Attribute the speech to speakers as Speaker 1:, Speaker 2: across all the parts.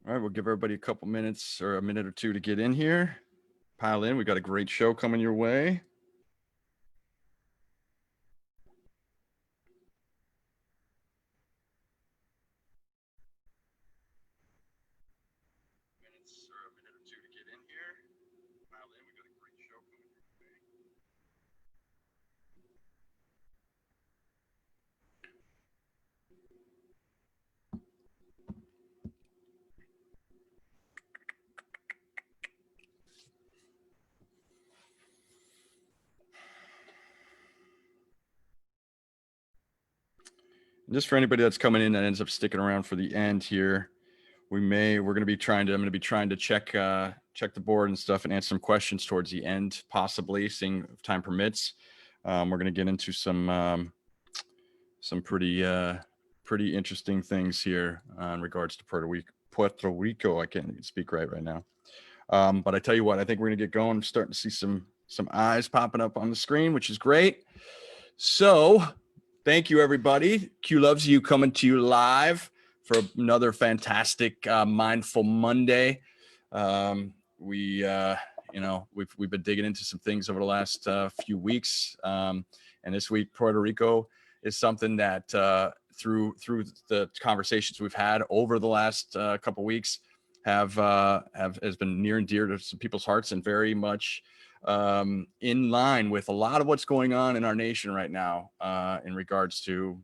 Speaker 1: All right, we'll give everybody a couple minutes or a minute or two to get in here. Pile in. We got a great show coming your way. Minutes or a minute or two to get in here. Pile in. We got a great show coming your way. Just for anybody that's coming in that ends up sticking around for the end here, I'm going to be trying to check the board and stuff and answer some questions towards the end, possibly, seeing if time permits. We're going to get into some pretty interesting things here in regards to Puerto Rico. I can't even speak right now. But I tell you what, I think we're going to get going. I'm starting to see some eyes popping up on the screen, which is great. So thank you, everybody. Q loves you, coming to you live for another fantastic Mindful Monday. We've been digging into some things over the last few weeks, and this week Puerto Rico is something that through the conversations we've had over the last couple weeks has been near and dear to some people's hearts, and very much in line with a lot of what's going on in our nation right now in regards to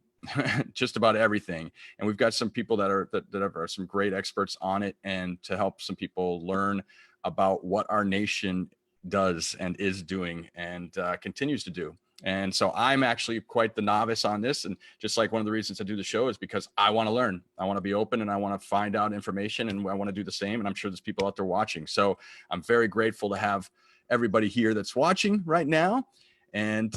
Speaker 1: just about everything. And we've got some people that are some great experts on it, and to help some people learn about what our nation does and is doing and continues to do. And so I'm actually quite the novice on this. And just like one of the reasons I do the show is because I want to learn. I want to be open, and I want to find out information, and I want to do the same. And I'm sure there's people out there watching. So I'm very grateful to have everybody here that's watching right now. And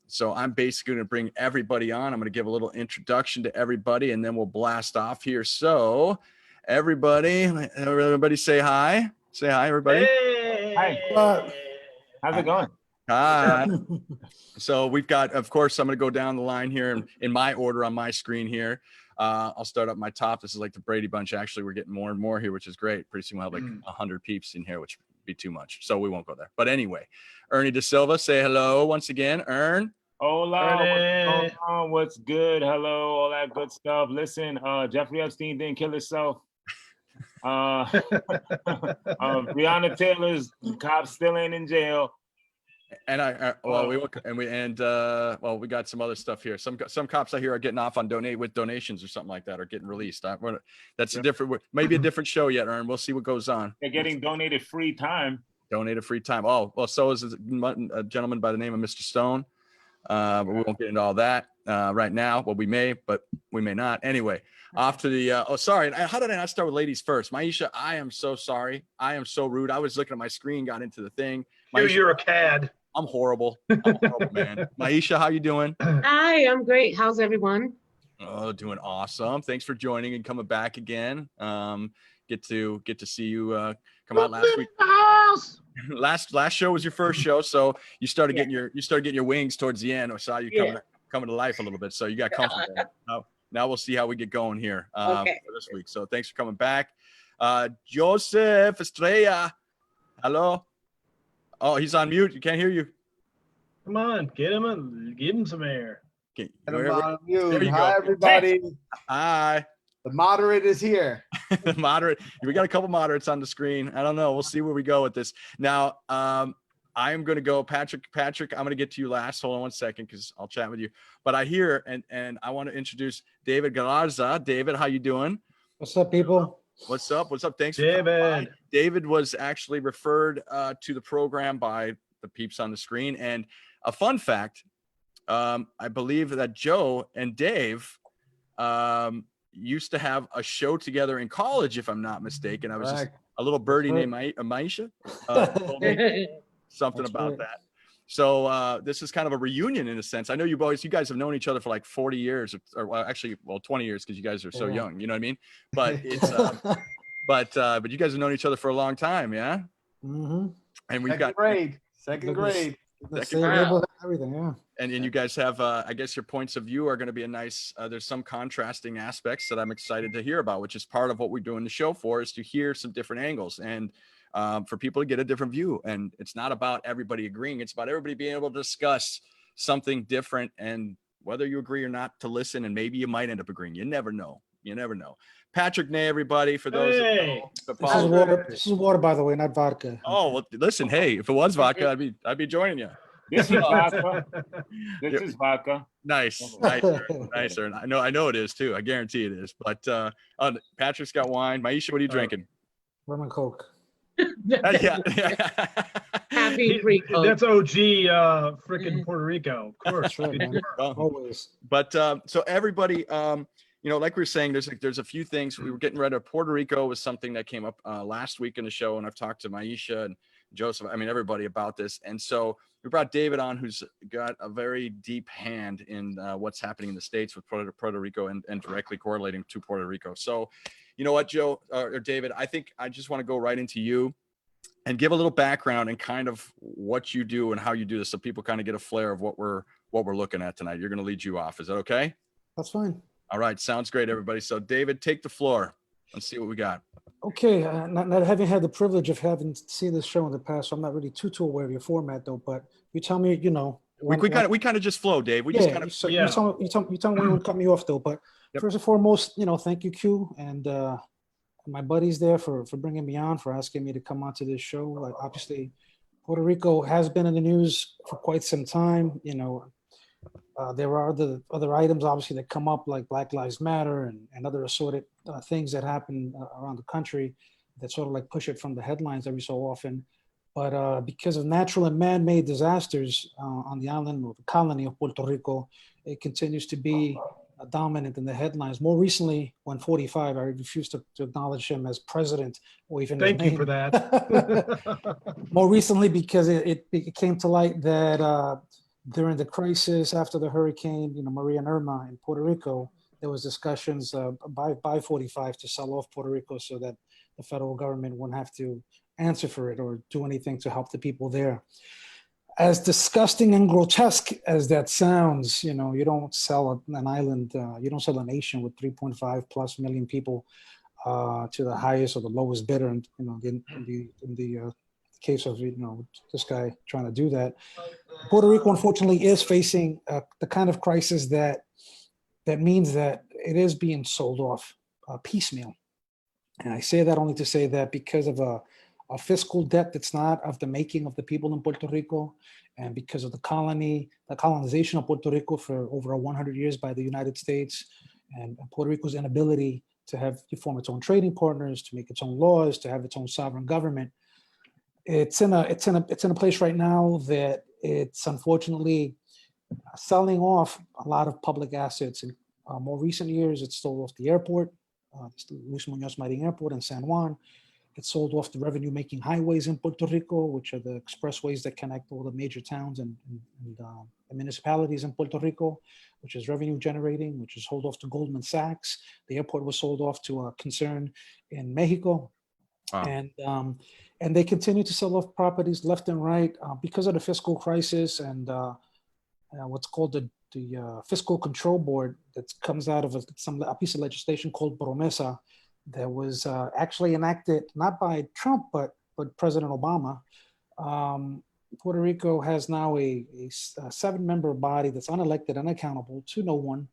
Speaker 1: so I'm basically going to bring everybody on. I'm going to give a little introduction to everybody, and then we'll blast off here. So everybody say hi. Say hi, everybody.
Speaker 2: Hey.
Speaker 3: Hi.
Speaker 2: How's it going?
Speaker 1: Hi. So we've got, of course, I'm going to go down the line here in my order on my screen here. I'll start up my top. This is like the Brady Bunch. Actually, we're getting more and more here, which is great. Pretty soon we'll have like 100 peeps in here, which would be too much. So we won't go there. But anyway, Ernie De Silva, say hello once again. Ern.
Speaker 2: Hola, what's going on? What's good? Hello, all that good stuff. Listen, Jeffrey Epstein didn't kill himself. Breonna Taylor's cops still ain't in jail.
Speaker 1: And we got some other stuff here. Some cops I hear are getting off on donations or something like that, or getting released. That's a different, maybe a different show yet, Ern. We'll see what goes on.
Speaker 2: They're getting donated free time.
Speaker 1: Donated free time. Oh, well, so is a gentleman by the name of Mr. Stone. But we won't get into all that right now. Well, we may, but we may not. Anyway, off to the, sorry. How did I not start with ladies first? Maisha, I am so sorry. I am so rude. I was looking at my screen, got into the thing. Maisha,
Speaker 3: You're a cad.
Speaker 1: I'm horrible. I'm a horrible man. Maisha, how you doing?
Speaker 4: Hi, I'm great. How's everyone?
Speaker 1: Oh, doing awesome. Thanks for joining and coming back again. Get to see you come out last week. Last show was your first show, so you started getting your wings towards the end. I saw you coming to life a little bit, so you got comfortable. Now we'll see how we get going here for this week. So thanks for coming back. Joseph Estrella, hello. Oh, he's on mute. You can't hear you.
Speaker 3: Come on, give him some air.
Speaker 1: Okay.
Speaker 5: Get him on mute.
Speaker 1: There you
Speaker 5: Hi,
Speaker 1: go.
Speaker 5: everybody.
Speaker 1: Hi.
Speaker 5: The moderator's here.
Speaker 1: The moderate. We got a couple moderates on the screen. I don't know. We'll see where we go with this. Now, I am going to go, Patrick. Patrick, I'm going to get to you last. Hold on one second, because I'll chat with you. But I hear and I want to introduce David Galarza. David, how you doing?
Speaker 6: What's up, people?
Speaker 1: What's up? What's up? Thanks,
Speaker 3: David.
Speaker 1: David was actually referred to the program by the peeps on the screen. And a fun fact, I believe that Joe and Dave used to have a show together in college, if I'm not mistaken. I was just a little birdie named Maisha told me something about that. So this is kind of a reunion in a sense. I know you guys have known each other for like 40 years, or well, actually, 20 years, because you guys are so young. You know what I mean? But it's but you guys have known each other for a long time, yeah.
Speaker 6: Mm-hmm.
Speaker 1: And we've
Speaker 5: Second grade.
Speaker 6: Same neighborhood, everything, yeah.
Speaker 1: And you guys have, I guess your points of view are going to be a nice, there's some contrasting aspects that I'm excited to hear about, which is part of what we're doing the show for, is to hear some different angles and for people to get a different view. And it's not about everybody agreeing. It's about everybody being able to discuss something different, and whether you agree or not, to listen, and maybe you might end up agreeing. You never know. You never know. Patrick Ney, everybody, for those that
Speaker 3: Hey.
Speaker 1: know,
Speaker 6: This is water. This is water, by the way, not vodka.
Speaker 1: oh, well, listen, hey, if it was vodka, I'd be joining you.
Speaker 2: This is vodka. This is vodka.
Speaker 1: Nice, nicer. And I know it is too. I guarantee it is. But Patrick's got wine. Maisha, what are you drinking?
Speaker 6: Rum and Coke.
Speaker 1: Yeah.
Speaker 4: Happy Rico.
Speaker 3: That's OG freaking Puerto Rico. Of course.
Speaker 6: That's right, man.
Speaker 1: Well,
Speaker 6: Always.
Speaker 1: but so everybody, like we were saying, there's a few things. We were getting rid of. Puerto Rico was something that came up last week in the show, and I've talked to Maisha and Joseph, everybody about this. And so we brought David on, who's got a very deep hand in what's happening in the States with Puerto Rico and directly correlating to Puerto Rico. So, you know what, Joe or David, I think I just want to go right into you and give a little background and kind of what you do and how you do this, so people kind of get a flair of what we're looking at tonight. You're going to lead you off. Is that okay?
Speaker 6: That's fine.
Speaker 1: All right. Sounds great, everybody. So David, take the floor. Let's see what we got.
Speaker 6: Okay, not having had the privilege of having seen this show in the past, so I'm not really too aware of your format, though. But you tell me,
Speaker 1: We kind of just flow, Dave. We just kind of.
Speaker 6: You tell me when you would cut me off, though. But first and foremost, thank you, Q, and my buddies there for bringing me on, for asking me to come onto this show. Obviously, Puerto Rico has been in the news for quite some time. There are the other items, obviously, that come up, like Black Lives Matter and other assorted things that happen around the country that sort of like push it from the headlines every so often. But because of natural and man-made disasters on the island or the colony of Puerto Rico, it continues to be dominant in the headlines. More recently, when 45, I refuse to acknowledge him as president or even
Speaker 3: Thank you for
Speaker 6: that. More recently, because it came to light that during the crisis after the hurricane, Maria and Irma in Puerto Rico, there was discussions by 45 to sell off Puerto Rico so that the federal government wouldn't have to answer for it or do anything to help the people there. As disgusting and grotesque as that sounds, you don't sell an island, you don't sell a nation with 3.5+ million people to the highest or the lowest bidder. And in the case of this guy trying to do that, Puerto Rico unfortunately is facing the kind of crisis that means that it is being sold off piecemeal. And I say that only to say that because of a fiscal debt that's not of the making of the people in Puerto Rico, and because of the colonization of Puerto Rico for over 100 years by the United States, and Puerto Rico's inability to form its own trading partners, to make its own laws, to have its own sovereign government, it's in a place right now that it's unfortunately selling off a lot of public assets. In more recent years, it sold off the airport, Luis Muñoz Marin Airport in San Juan. It sold off the revenue-making highways in Puerto Rico, which are the expressways that connect all the major towns and the municipalities in Puerto Rico, which is revenue generating, which is sold off to Goldman Sachs. The airport was sold off to a concern in Mexico. Wow. And they continue to sell off properties left and right because of the fiscal crisis and what's called the Fiscal Control Board that comes out of a piece of legislation called Promesa that was actually enacted not by Trump, but President Obama. Puerto Rico has now a 7-member body that's unelected, unaccountable to no one,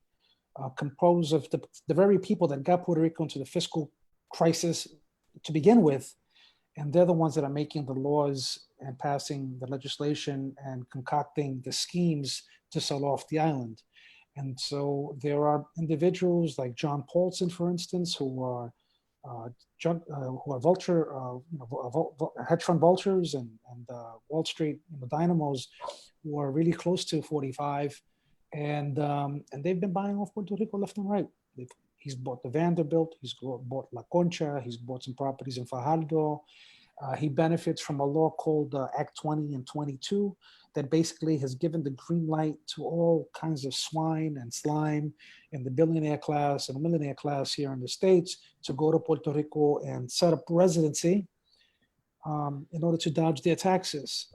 Speaker 6: composed of the very people that got Puerto Rico into the fiscal crisis to begin with. And they're the ones that are making the laws and passing the legislation and concocting the schemes to sell off the island. And so there are individuals like John Paulson, for instance, who are vulture, hedge fund vultures and Wall Street dynamos who are really close to 45, and they've been buying off Puerto Rico left and right. He's bought the Vanderbilt, he's bought La Concha, he's bought some properties in Fajardo. He benefits from a law called Act 20 and 22 that basically has given the green light to all kinds of swine and slime in the billionaire class and millionaire class here in the States to go to Puerto Rico and set up residency in order to dodge their taxes.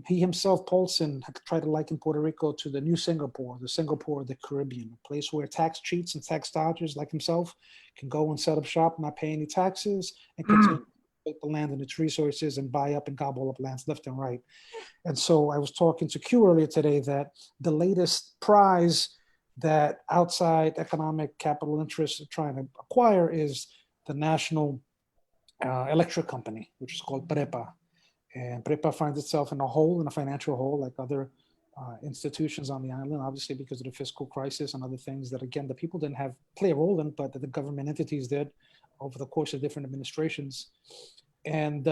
Speaker 6: He himself, Paulson, had tried to liken Puerto Rico to the new Singapore, the Singapore of the Caribbean, a place where tax cheats and tax dodgers like himself can go and set up shop, not pay any taxes, and continue to exploit the land and its resources and buy up and gobble up lands left and right. And so I was talking to Q earlier today that the latest prize that outside economic capital interests are trying to acquire is the National Electric Company, which is called PREPA. And PREPA finds itself in a financial hole, like other institutions on the island, obviously because of the fiscal crisis and other things that, again, the people didn't play a role in, but that the government entities did over the course of different administrations. And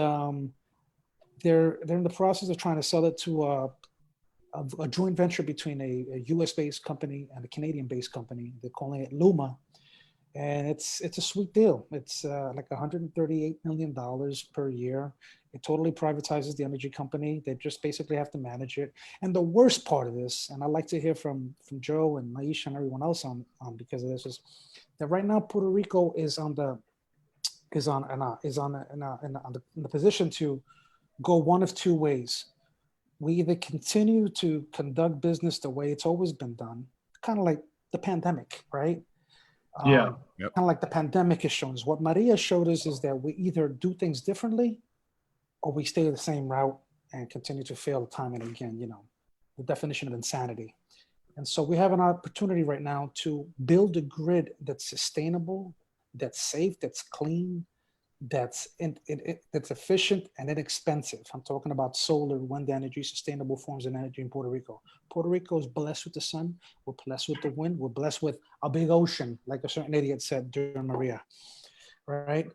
Speaker 6: they're in the process of trying to sell it to a joint venture between a US-based company and a Canadian-based company. They're calling it Luma. And it's a sweet deal. It's like $138 million per year. It totally privatizes the energy company. They just basically have to manage it. And the worst part of this, and I'd like to hear from Joe and Maisha and everyone else on because of this, is that right now Puerto Rico is in the position to go one of two ways. We either continue to conduct business the way it's always been done, kind of like the pandemic, right?
Speaker 3: Yeah.
Speaker 6: Kind of like the pandemic has shown us. What Maria showed us is that we either do things differently or we stay the same route and continue to fail time and again, the definition of insanity. And so we have an opportunity right now to build a grid that's sustainable, that's safe, that's clean, that's efficient and inexpensive. I'm talking about solar, wind energy, sustainable forms of energy in Puerto Rico. Puerto Rico is blessed with the sun. We're blessed with the wind. We're blessed with a big ocean, like a certain idiot said during Maria, right?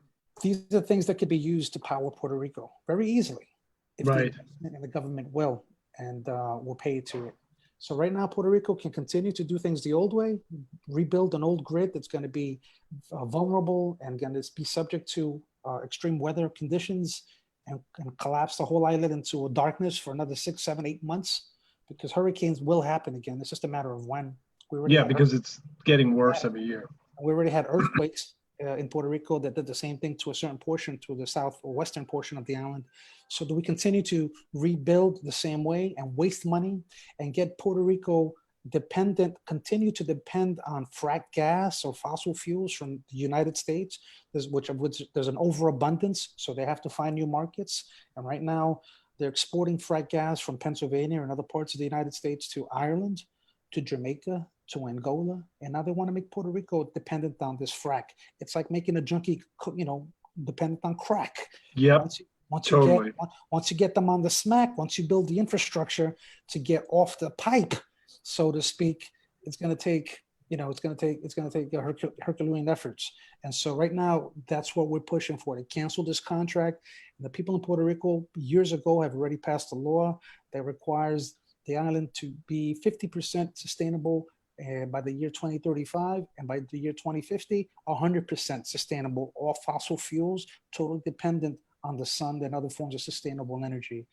Speaker 6: These are things that could be used to power Puerto Rico very easily if the investment and the government will and will pay to it. So right now, Puerto Rico can continue to do things the old way, rebuild an old grid that's going to be vulnerable and going to be subject to extreme weather conditions and collapse the whole island into a darkness for another 6, 7, 8 months, because hurricanes will happen again. It's just a matter of when.
Speaker 3: Because it's getting worse every year.
Speaker 6: We already had earthquakes in Puerto Rico that did the same thing to a certain portion, to the south or western portion of the island. So do we continue to rebuild the same way and waste money and get Puerto Rico continue to depend on frack gas or fossil fuels from the United States, which there's an overabundance, so they have to find new markets. And right now they're exporting frack gas from Pennsylvania and other parts of the United States to Ireland, to Jamaica, to Angola, and now they want to make Puerto Rico dependent on this frack. It's like making a junkie, dependent on crack.
Speaker 3: Yep.
Speaker 6: Once you get them on the smack, once you build the infrastructure to get off the pipe, so to speak, it's going to take Herculean efforts. And so right now, that's what we're pushing for, to cancel this contract. And the people in Puerto Rico years ago have already passed a law that requires the island to be 50% sustainable by the year 2035, and by the year 2050, 100% sustainable, all fossil fuels, totally dependent on the sun and other forms of sustainable energy.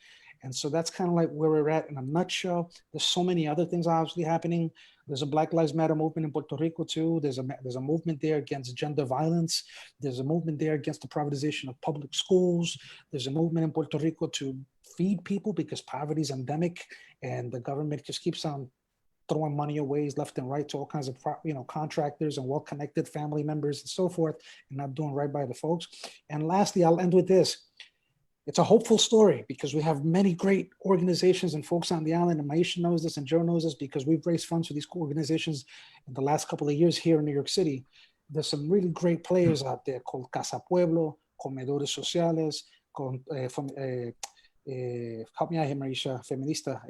Speaker 6: And so that's kind of like where we're at in a nutshell. There's so many other things obviously happening. There's a Black Lives Matter movement in Puerto Rico too. There's a movement there against gender violence. There's a movement there against the privatization of public schools. There's a movement in Puerto Rico to feed people because poverty is endemic, and the government just keeps on throwing money away left and right to all kinds of contractors and well-connected family members and so forth, and not doing right by the folks. And lastly, I'll end with this. It's a hopeful story because we have many great organizations and folks on the island, and Maisha knows this and Joe knows this because we've raised funds for these organizations in the last couple of years here in New York City. There's some really great players out there called Casa Pueblo, Comedores Sociales, help me out here, Maisha, Feminista,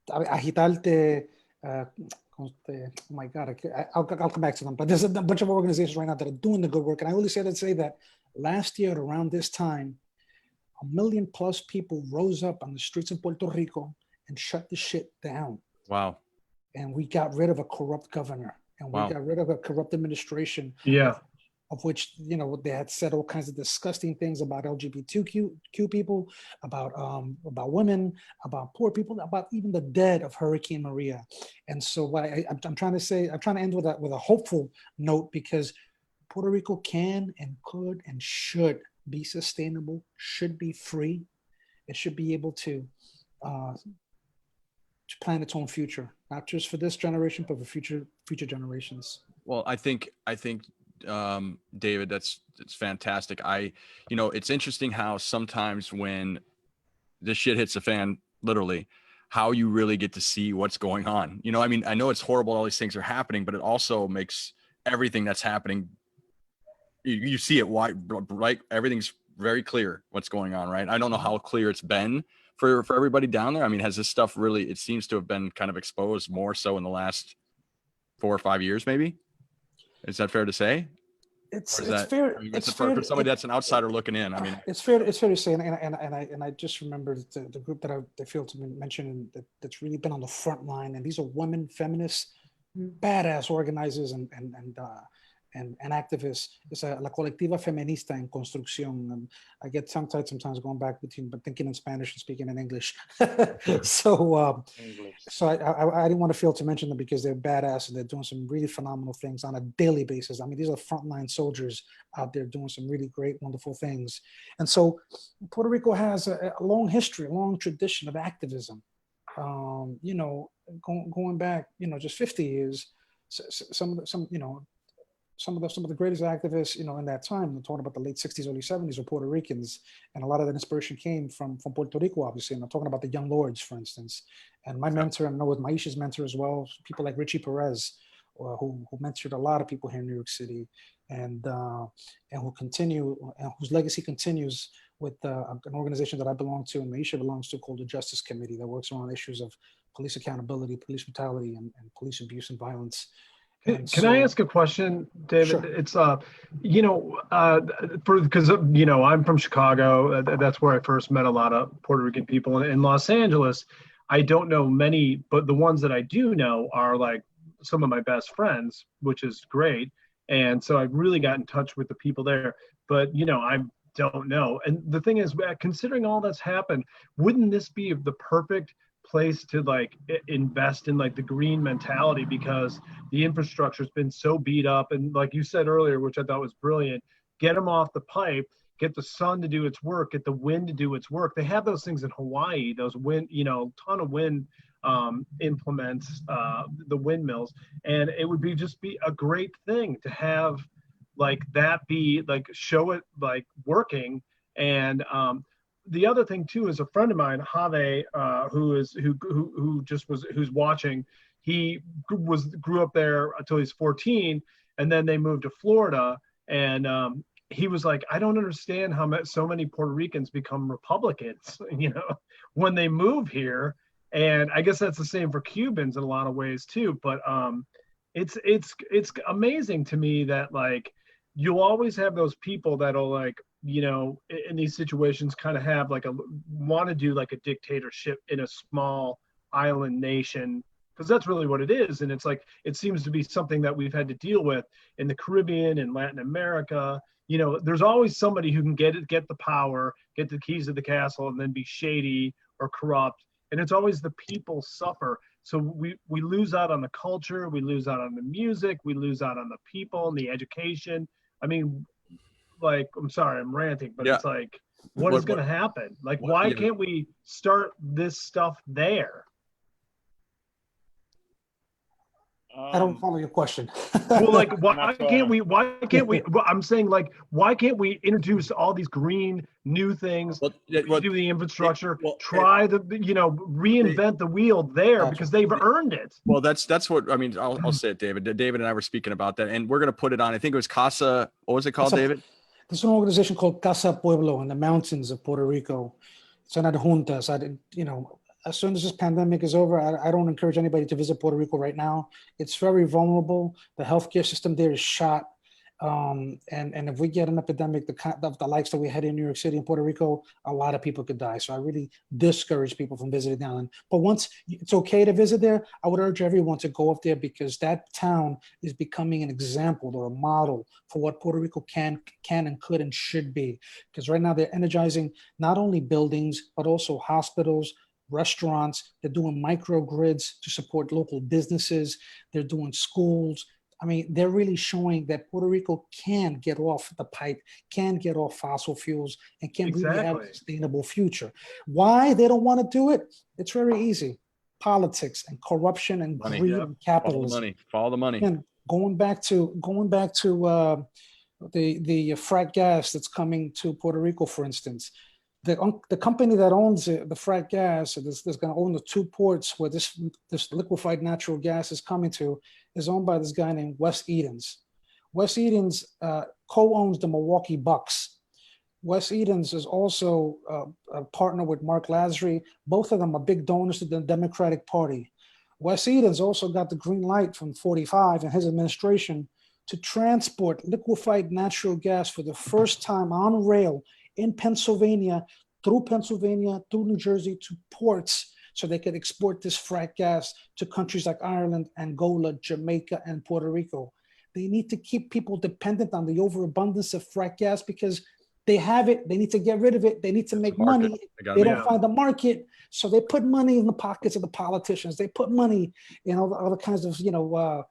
Speaker 6: Agitarte, oh my God, I'll come back to them. But there's a bunch of organizations right now that are doing the good work. And I only say that last year around this time, 1 million plus people rose up on the streets of Puerto Rico and shut the shit down.
Speaker 1: Wow.
Speaker 6: And we got rid of a corrupt governor, and we got rid of a corrupt administration.
Speaker 3: Yeah.
Speaker 6: Of which, they had said all kinds of disgusting things about LGBTQ people, about women, about poor people, about even the dead of Hurricane Maria. And so what I'm trying to end with a hopeful note, because Puerto Rico can and could and should be sustainable, should be free. It should be able to plan its own future, not just for this generation, but for future generations.
Speaker 1: Well, I think David, it's fantastic. It's interesting how sometimes when this shit hits the fan, literally, how you really get to see what's going on. I mean, I know it's horrible, all these things are happening, but it also makes everything that's happening, you see it wide, right? Everything's very clear what's going on, right? I don't know how clear it's been for everybody down there. I mean, has this stuff really, it seems to have been kind of exposed more so in the last 4 or 5 years, maybe? Is that fair to say?
Speaker 6: It's
Speaker 1: that,
Speaker 6: fair.
Speaker 1: I mean,
Speaker 6: It's
Speaker 1: for
Speaker 6: fair.
Speaker 1: somebody that's an outsider looking in. I mean,
Speaker 6: it's fair to say, and I just remembered the group that I failed to mention that's really been on the front line, and these are women, feminists, badass organizers and activists. It's La Colectiva Feminista en Construcción. I get tongue-tied sometimes going back between but thinking in Spanish and speaking in English. So I didn't want to fail to mention them because they're badass and they're doing some really phenomenal things on a daily basis. I mean, these are frontline soldiers out there doing some really great, wonderful things. And so Puerto Rico has a long history, a long tradition of activism. Going back, just 50 years, some of the greatest activists, in that time, I'm talking about the late 60s, early 70s, were Puerto Ricans. And a lot of that inspiration came from Puerto Rico, obviously. And I'm talking about the Young Lords, for instance. And my mentor, I know was Maisha's mentor as well, people like Richie Perez, who mentored a lot of people here in New York City, and whose legacy continues with an organization that I belong to and Maisha belongs to, called the Justice Committee, that works around issues of police accountability, police brutality, and police abuse and violence.
Speaker 3: Can I ask a question, David?
Speaker 6: Sure.
Speaker 3: It's because I'm from Chicago. That's where I first met a lot of Puerto Rican people. In Los Angeles, I don't know many, but the ones that I do know are like some of my best friends, which is great. And so I've really got in touch with the people there. But I don't know. And the thing is, considering all that's happened, wouldn't this be the perfect place to like invest in like the green mentality, because the infrastructure has been so beat up, and like you said earlier, which I thought was brilliant, get them off the pipe, get the sun to do its work, get the wind to do its work. They have those things in Hawaii, those wind, ton of wind implements, the windmills, and it would be a great thing to have like that, be like, show it like working. And the other thing too is a friend of mine, Have, who's watching. He grew up there until he's 14, and then they moved to Florida. And he was like, I don't understand how so many Puerto Ricans become Republicans, when they move here. And I guess that's the same for Cubans in a lot of ways too. But it's amazing to me that like you'll always have those people that'll like, in these situations kind of have like want to do like a dictatorship in a small island nation, because that's really what it is. And it's like, it seems to be something that we've had to deal with in the Caribbean and Latin America. There's always somebody who can get the power, get the keys to the castle, and then be shady or corrupt. And it's always the people suffer. So we lose out on the culture, we lose out on the music, we lose out on the people and the education. I mean, like, I'm sorry, I'm ranting, but It's like, what is going to happen? Like, why can't we start this stuff there?
Speaker 6: I don't follow your question.
Speaker 3: Well, like, why can't we, I'm saying, like, why can't we introduce all these green new things, do the infrastructure, reinvent the wheel there, because they've earned it.
Speaker 1: Well, that's what, I mean, I'll say it, David. David and I were speaking about that, and we're going to put it on, I think it was Casa, what was it called, David?
Speaker 6: There's an organization called Casa Pueblo in the mountains of Puerto Rico. It's not juntas. As soon as this pandemic is over, I don't encourage anybody to visit Puerto Rico right now. It's very vulnerable. The healthcare system there is shot. And if we get an epidemic, the likes that we had in New York City and Puerto Rico, a lot of people could die. So I really discourage people from visiting down. But once it's okay to visit there, I would urge everyone to go up there, because that town is becoming an example or a model for what Puerto Rico can and could and should be. Because right now they're energizing not only buildings, but also hospitals, restaurants. They're doing microgrids to support local businesses. They're doing schools. I mean, they're really showing that Puerto Rico can get off the pipe, can get off fossil fuels, and can really have a
Speaker 3: Exactly.
Speaker 6: sustainable future. Why they don't want to do it? It's very easy. Politics and corruption and
Speaker 1: Money.
Speaker 6: greed
Speaker 3: Yep.
Speaker 6: and
Speaker 1: Follow the
Speaker 6: capitalism.
Speaker 1: money. Follow the money.
Speaker 6: And going back to the frack gas that's coming to Puerto Rico, for instance, the company that owns it, the frack gas, that's going to own the 2 ports where this liquefied natural gas is coming to, is owned by this guy named Wes Edens. Wes Edens co-owns the Milwaukee Bucks. Wes Edens is also a partner with Mark Lazary. Both of them are big donors to the Democratic Party. Wes Edens also got the green light from 45 and his administration to transport liquefied natural gas for the first time on rail in Pennsylvania, through New Jersey to ports, so they could export this frack gas to countries like Ireland, Angola, Jamaica, and Puerto Rico. They need to keep people dependent on the overabundance of frack gas because they have it. They need to get rid of it. They need to make money. They don't find the market. So they put money in the pockets of the politicians. They put money in all the other kinds of,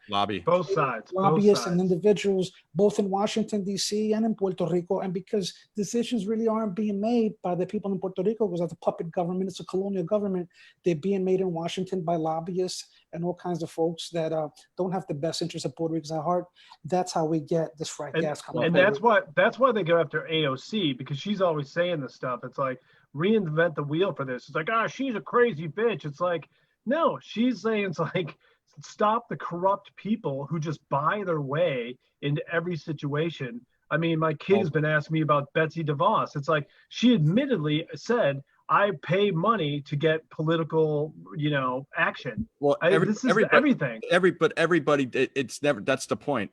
Speaker 1: Lobby.
Speaker 3: Both sides.
Speaker 6: lobbyists and individuals, both in Washington, D.C. and in Puerto Rico. And because decisions really aren't being made by the people in Puerto Rico, because it's a puppet government, it's a colonial government, they're being made in Washington by lobbyists and all kinds of folks that don't have the best interests of Puerto Ricans at heart. That's how we get this frack gas coming.
Speaker 3: And that's why they go after AOC, because she's always saying this stuff. It's like, reinvent the wheel for this. It's like, she's a crazy bitch. It's like, no, she's saying, it's like, stop the corrupt people who just buy their way into every situation. I mean, my kid has been asking me about Betsy DeVos. It's like, she admittedly said, I pay money to get political, action.
Speaker 1: Well,
Speaker 3: this is everything.
Speaker 1: But everybody, it's never, that's the point.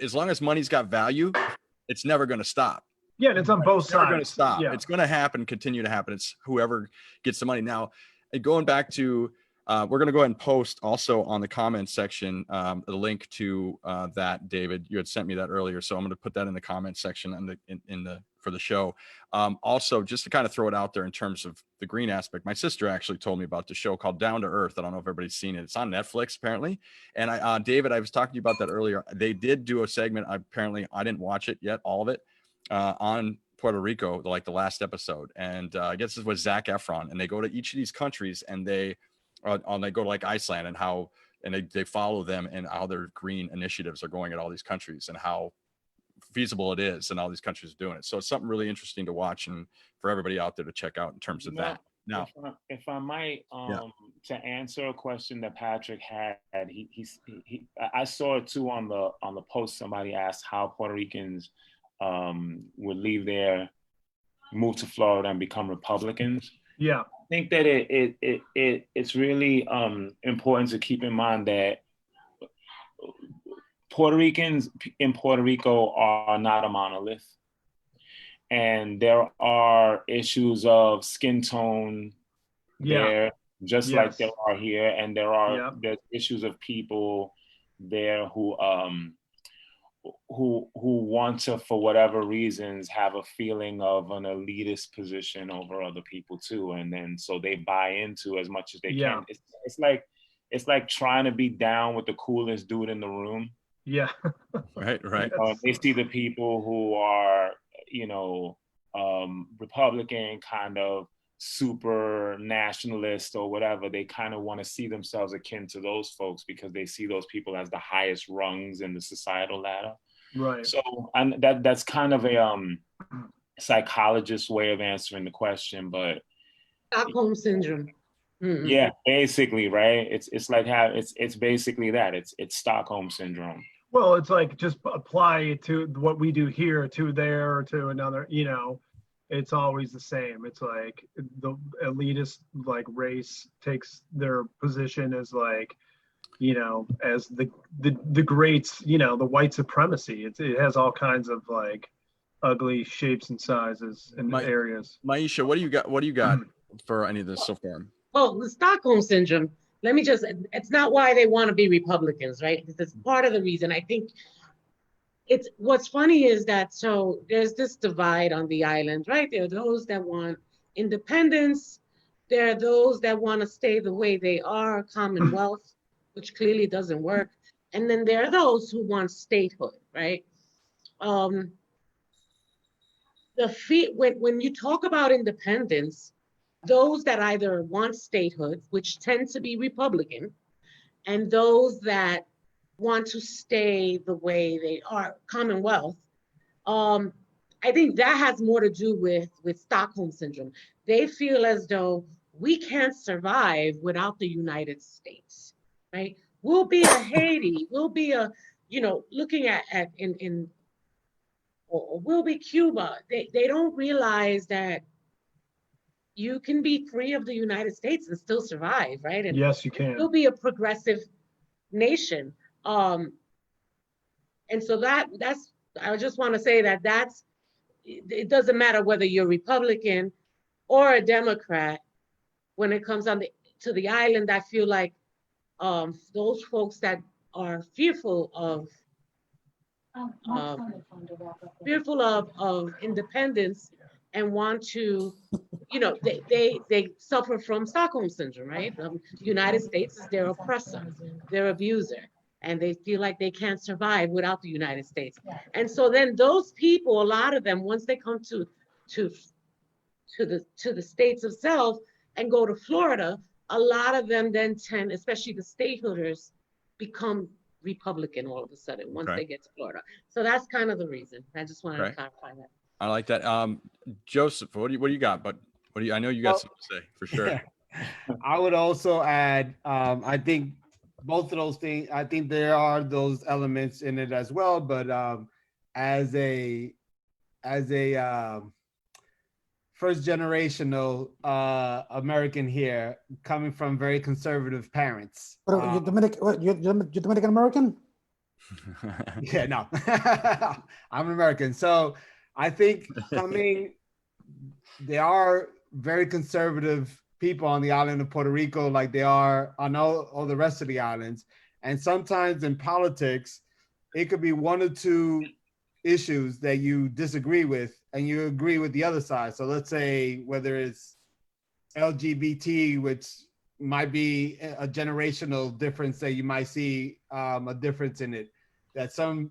Speaker 1: As long as money's got value, it's never going to stop.
Speaker 3: Yeah, and it's on both
Speaker 1: It's never
Speaker 3: sides.
Speaker 1: going to stop.
Speaker 3: Yeah.
Speaker 1: It's going to happen, continue to happen. It's whoever gets the money. Now, going back to, we're going to go ahead and post also on the comments section the link to that, David. You had sent me that earlier, so I'm going to put that in the comments section for the show. Also, just to kind of throw it out there in terms of the green aspect, my sister actually told me about the show called Down to Earth. I don't know if everybody's seen it. It's on Netflix apparently. And David, I was talking to you about that earlier. They did do a segment. Apparently, I didn't watch it yet, all of it. On Puerto Rico, like the last episode, and I guess it was Zac Efron, and they go to each of these countries, and they go to like Iceland, and they follow them and how their green initiatives are going at all these countries and how feasible it is, and all these countries are doing it. So it's something really interesting to watch and for everybody out there to check out in terms of that. Now,
Speaker 2: if I might, to answer a question that Patrick had, I saw it too on the post. Somebody asked how Puerto Ricans would leave there, move to Florida, and become Republicans.
Speaker 3: Yeah,
Speaker 2: I think that it's really important to keep in mind that Puerto Ricans in Puerto Rico are not a monolith, and there are issues of skin tone there, just like there are here, and there's issues of people there who want to, for whatever reasons, have a feeling of an elitist position over other people too, and then so they buy into as much as they can. It's like trying to be down with the coolest dude in the room.
Speaker 3: Yeah.
Speaker 1: right.
Speaker 2: They see the people who are, Republican, kind of super nationalist or whatever. They kind of want to see themselves akin to those folks because they see those people as the highest rungs in the societal ladder.
Speaker 3: Right.
Speaker 2: So, and that's kind of a psychologist way of answering the question, but
Speaker 4: Stockholm syndrome. Mm-hmm.
Speaker 2: Yeah, basically, right? It's like it's basically that. It's Stockholm syndrome.
Speaker 3: Well, it's like just apply it to what we do here, to there, to another, it's always the same. It's like the elitist like race takes their position as like, as the greats, the white supremacy. It has all kinds of like ugly shapes and sizes and areas.
Speaker 1: Maisha, what do you got for any of this so far?
Speaker 4: Well, the Stockholm syndrome, it's not why they want to be Republicans, right? It's part of the reason. I think what's funny is that, so there's this divide on the island, right? There are those that want independence. There are those that want to stay the way they are, Commonwealth, which clearly doesn't work. And then there are those who want statehood, right? When you talk about independence, those that either want statehood, which tend to be Republican, and those that want to stay the way they are, Commonwealth, I think that has more to do with Stockholm syndrome. They feel as though we can't survive without the United States, right? We'll be a Haiti, we'll be a, looking at or we'll be Cuba. They don't realize that you can be free of the United States and still survive, right? And
Speaker 3: Yes, you can.
Speaker 4: we'll be a progressive nation. And so that's, I just want to say that it doesn't matter whether you're Republican or a Democrat. When it comes to the island, I feel like those folks that are fearful of independence and want to, they suffer from Stockholm syndrome, right? The United States is their oppressor, their abuser, and they feel like they can't survive without the United States. And so then those people, a lot of them, once they come to the states of self and go to Florida, a lot of them then tend, especially the stateholders, become Republican all of a sudden once they get to Florida. So that's kind of the reason. I just wanted to clarify that.
Speaker 1: I like that. Joseph, what do you got? But I know you got something to say for sure.
Speaker 5: I would also add, I think both of those things, I think there are those elements in it as well, but as a first generational American here, coming from very conservative parents.
Speaker 6: You're Dominican American?
Speaker 5: Yeah, no, I'm an American. So I think they are very conservative people on the island of Puerto Rico, like they are on all the rest of the islands. And sometimes in politics, it could be one or two issues that you disagree with and you agree with the other side. So let's say whether it's LGBT, which might be a generational difference that you might see a difference in it, that some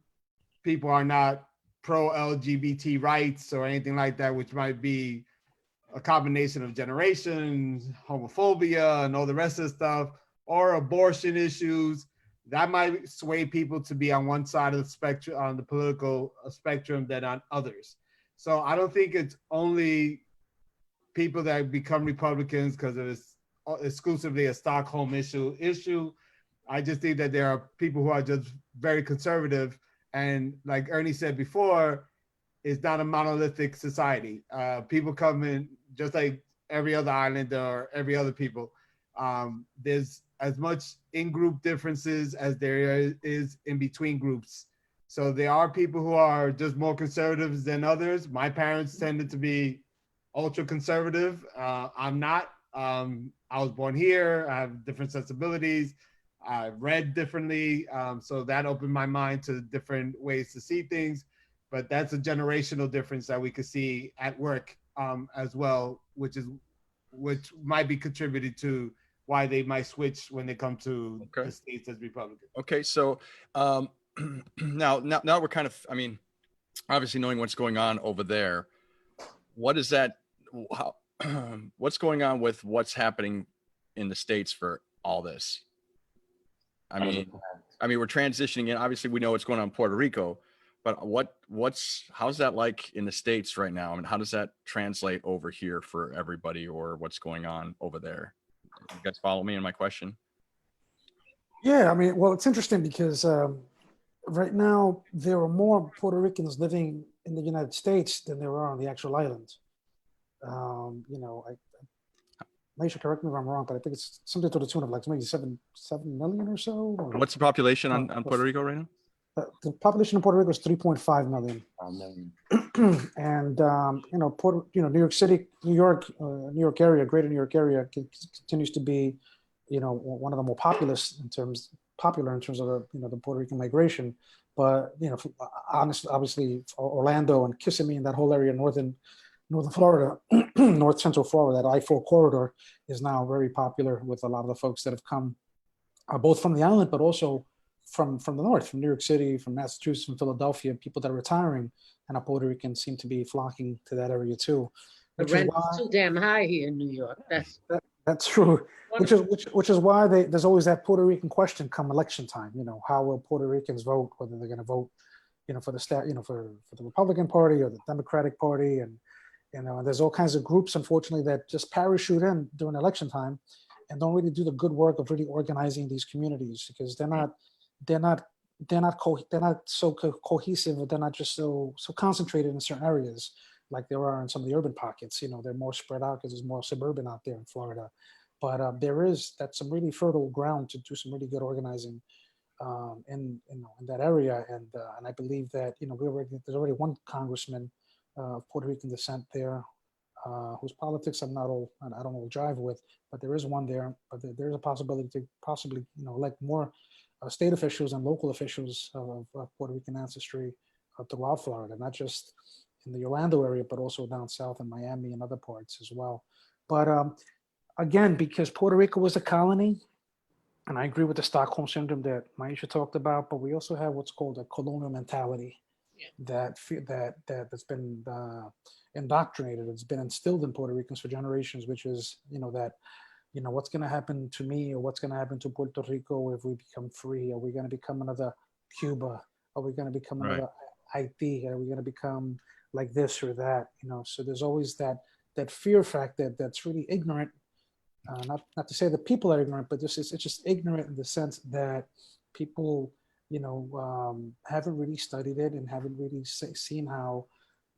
Speaker 5: people are not pro LGBT rights or anything like that, which might be a combination of generations, homophobia, and all the rest of the stuff, or abortion issues. That might sway people to be on one side of the spectrum, on the political spectrum, than on others. So I don't think it's only people that become Republicans because it's exclusively a Stockholm issue. I just think that there are people who are just very conservative. And like Ernie said before, it's not a monolithic society. People come in just like every other island or every other people. There's as much in-group differences as there is in between groups. So there are people who are just more conservatives than others. My parents tended to be ultra conservative. I'm not. I was born here. I have different sensibilities. I read differently. So that opened my mind to different ways to see things. But that's a generational difference that we could see at work as well, which might be contributed to why they might switch when they come to the states as Republicans.
Speaker 1: Okay, so now we're kind of, I mean, obviously knowing what's going on over there, what is that? What's going on with what's happening in the States for all this? I mean, we're transitioning in. Obviously, we know what's going on in Puerto Rico, but how's that like in the States right now? I mean, how does that translate over here for everybody, or what's going on over there? You guys follow me in my question?
Speaker 6: Yeah, I mean, well, it's interesting because right now there are more Puerto Ricans living in the United States than there are on the actual island. Maisha, correct me if I'm wrong, but I think it's something to the tune of like maybe 7 million or so. Or,
Speaker 1: what's the population on Puerto Rico right now?
Speaker 6: The population of Puerto Rico is 3.5 million. And New York City, New York area, greater New York area continues to be, one of the more popular in terms of the Puerto Rican migration. But honestly, obviously Orlando and Kissimmee and that whole area, northern Florida, north central Florida, that I-4 corridor is now very popular with a lot of the folks that have come, both from the island, but also from the north, from New York City, from Massachusetts, from Philadelphia, people that are retiring, and Puerto Ricans seem to be flocking to that area too.
Speaker 4: The rent is too damn high here in New York.
Speaker 6: That's true. Which is why there's always that Puerto Rican question come election time. You know, how will Puerto Ricans vote? Whether they're going to vote, you know, for the Republican Party or the Democratic Party, and you know, there's all kinds of groups, unfortunately, that just parachute in during election time and don't really do the good work of really organizing these communities, because they're not so cohesive, or they're not just so concentrated in certain areas like there are in some of the urban pockets. You know, they're more spread out because there's more suburban out there in Florida. But that's some really fertile ground to do some really good organizing in that area. And I believe that, you know, there's already one congressman of Puerto Rican descent there, whose politics I don't jive with, but there is one there. But there's a possibility to possibly, you know, elect more state officials and local officials of Puerto Rican ancestry throughout Florida, not just in the Orlando area, but also down south in Miami and other parts as well. But again, because Puerto Rico was a colony, and I agree with the Stockholm syndrome that Maisha talked about, but we also have what's called a colonial mentality that's been indoctrinated. It's been instilled in Puerto Ricans for generations, which is, you know, that, you know, what's going to happen to me, or what's going to happen to Puerto Rico if we become free? Are we going to become another Cuba? Are we going to become another Haiti? Are we going to become like this or that? You know, so there's always that fear factor that's really ignorant. Not to say that people are ignorant, but it's just ignorant in the sense that people, you know, haven't really studied it and haven't really seen how,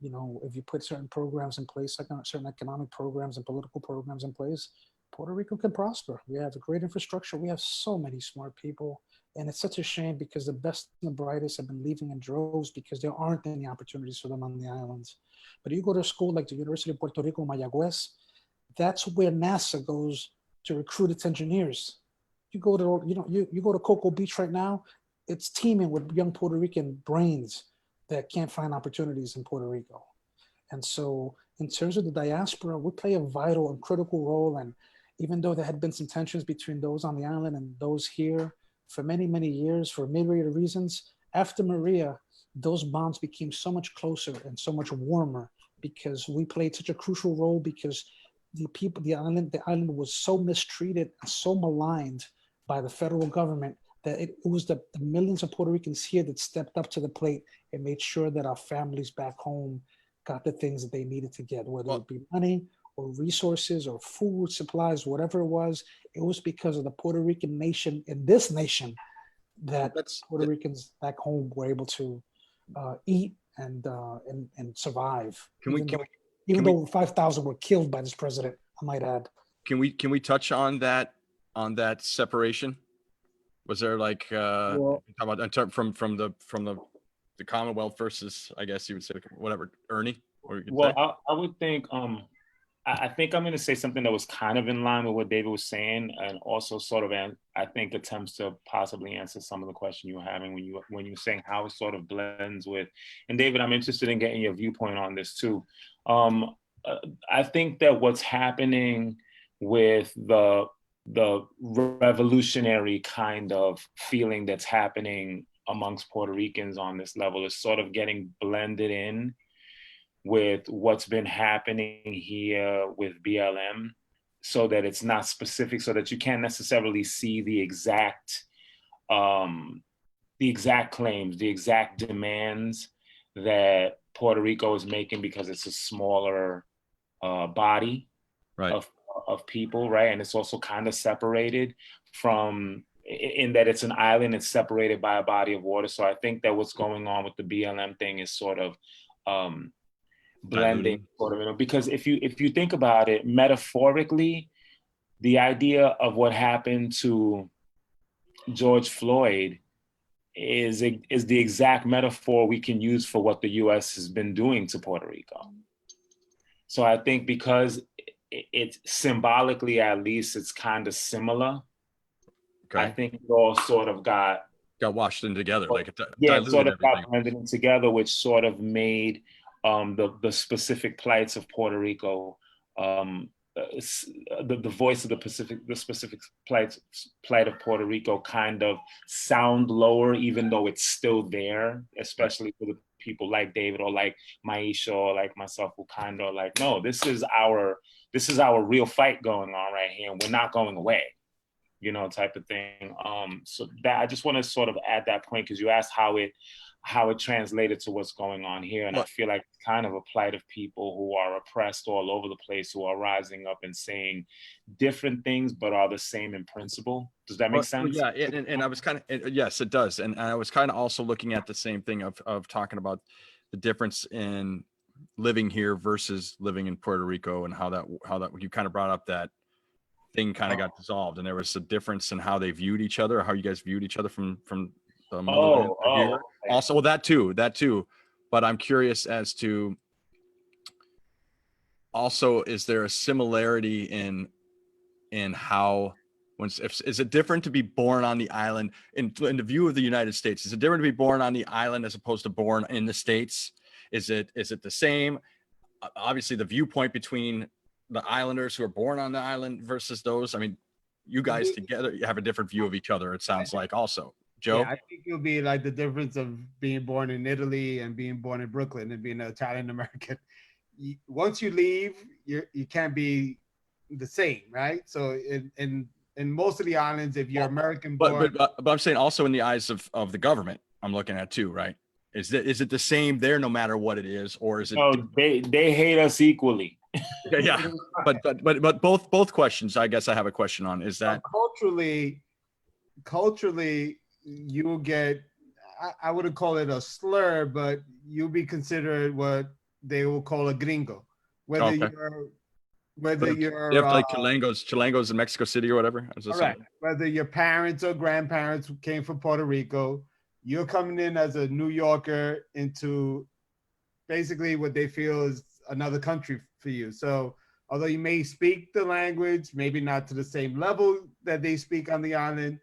Speaker 6: you know, if you put certain programs in place, like certain economic programs and political programs in place, Puerto Rico can prosper. We have a great infrastructure. We have so many smart people. And it's such a shame because the best and the brightest have been leaving in droves because there aren't any opportunities for them on the islands. But you go to a school like the University of Puerto Rico, Mayagüez, that's where NASA goes to recruit its engineers. You go to, you go to Cocoa Beach right now, it's teeming with young Puerto Rican brains that can't find opportunities in Puerto Rico. And so in terms of the diaspora, we play a vital and critical role. And even though there had been some tensions between those on the island and those here for many, many years for myriad reasons, after Maria, those bonds became so much closer and so much warmer because we played such a crucial role, because the island was so mistreated and so maligned by the federal government that it was the millions of Puerto Ricans here that stepped up to the plate and made sure that our families back home got the things that they needed to get, whether it be money or resources or food supplies, whatever it was because of the Puerto Rican nation in this nation that Puerto Ricans back home were able to eat and survive. Even though 5,000 were killed by this president, I might add.
Speaker 1: Can we touch on that separation? Was there like from the Commonwealth versus, I guess you would say, whatever, Ernie?
Speaker 2: I would think I think I'm going to say something that was kind of in line with what David was saying, and also sort of, I think, attempts to possibly answer some of the question you were having when you were saying how it sort of blends with. And David, I'm interested in getting your viewpoint on this too. I think that what's happening with the revolutionary kind of feeling that's happening amongst Puerto Ricans on this level is sort of getting blended in with what's been happening here with BLM, so that it's not specific, so that you can't necessarily see the exact claims, the exact demands that Puerto Rico is making, because it's a smaller body of people, right? And it's also kind of separated from, in that it's an island, it's separated by a body of water. So I think that what's going on with the BLM thing is sort of blending, sort of, because if you think about it metaphorically, the idea of what happened to George Floyd is the exact metaphor we can use for what the U.S. has been doing to Puerto Rico. So I think because it's symbolically, at least, it's kind of similar. Okay. I think it all sort of got
Speaker 1: washed in together, like it
Speaker 2: sort of got blended in together, which sort of made the specific plights of Puerto Rico the voice of the specific plight of Puerto Rico kind of sound lower, even though it's still there, especially for the people like David or like Maisha or like myself, who kind of like, no, this is our real fight going on right here, and we're not going away, you know, type of thing. So that I just want to sort of add that point, because you asked how it translated to what's going on here. And I feel like it's kind of a plight of people who are oppressed all over the place, who are rising up and saying different things, but are the same in principle. Does that make sense?
Speaker 1: Yeah, and I was kind of, yes, it does. And I was kind of also looking at the same thing of talking about the difference in living here versus living in Puerto Rico, and how that you kind of brought up that thing kind of got dissolved, and there was a difference in how they viewed each other, how you guys viewed each other from the motherland here.
Speaker 2: Okay.
Speaker 1: Also, well, that too. But I'm curious as to also, is there a similarity in how, is it different to be born on the island in the view of the United States? Is it different to be born on the island as opposed to born in the States? Is it the same? Obviously, the viewpoint between the islanders who are born on the island versus those, I mean, you guys together, you have a different view of each other, it sounds like. Also, Joe?
Speaker 5: Yeah, I think it'll be like the difference of being born in Italy and being born in Brooklyn and being an Italian American. Once you leave, you can't be the same, right? So in most of the islands, if you're American born,
Speaker 1: but I'm saying also in the eyes of the government, I'm looking at too, right? Is it the same there no matter what it is, or is it?
Speaker 2: No, they hate us equally.
Speaker 1: Yeah, but both questions, I guess I have a question on. Is that
Speaker 5: culturally you'll get, I wouldn't call it a slur, but you'll be considered what they will call a gringo, whether you're
Speaker 1: like Chilangos in Mexico City or whatever.
Speaker 5: Correct. Whether your parents or grandparents came from Puerto Rico, you're coming in as a New Yorker into basically what they feel is another country for you. So although you may speak the language, maybe not to the same level that they speak on the island,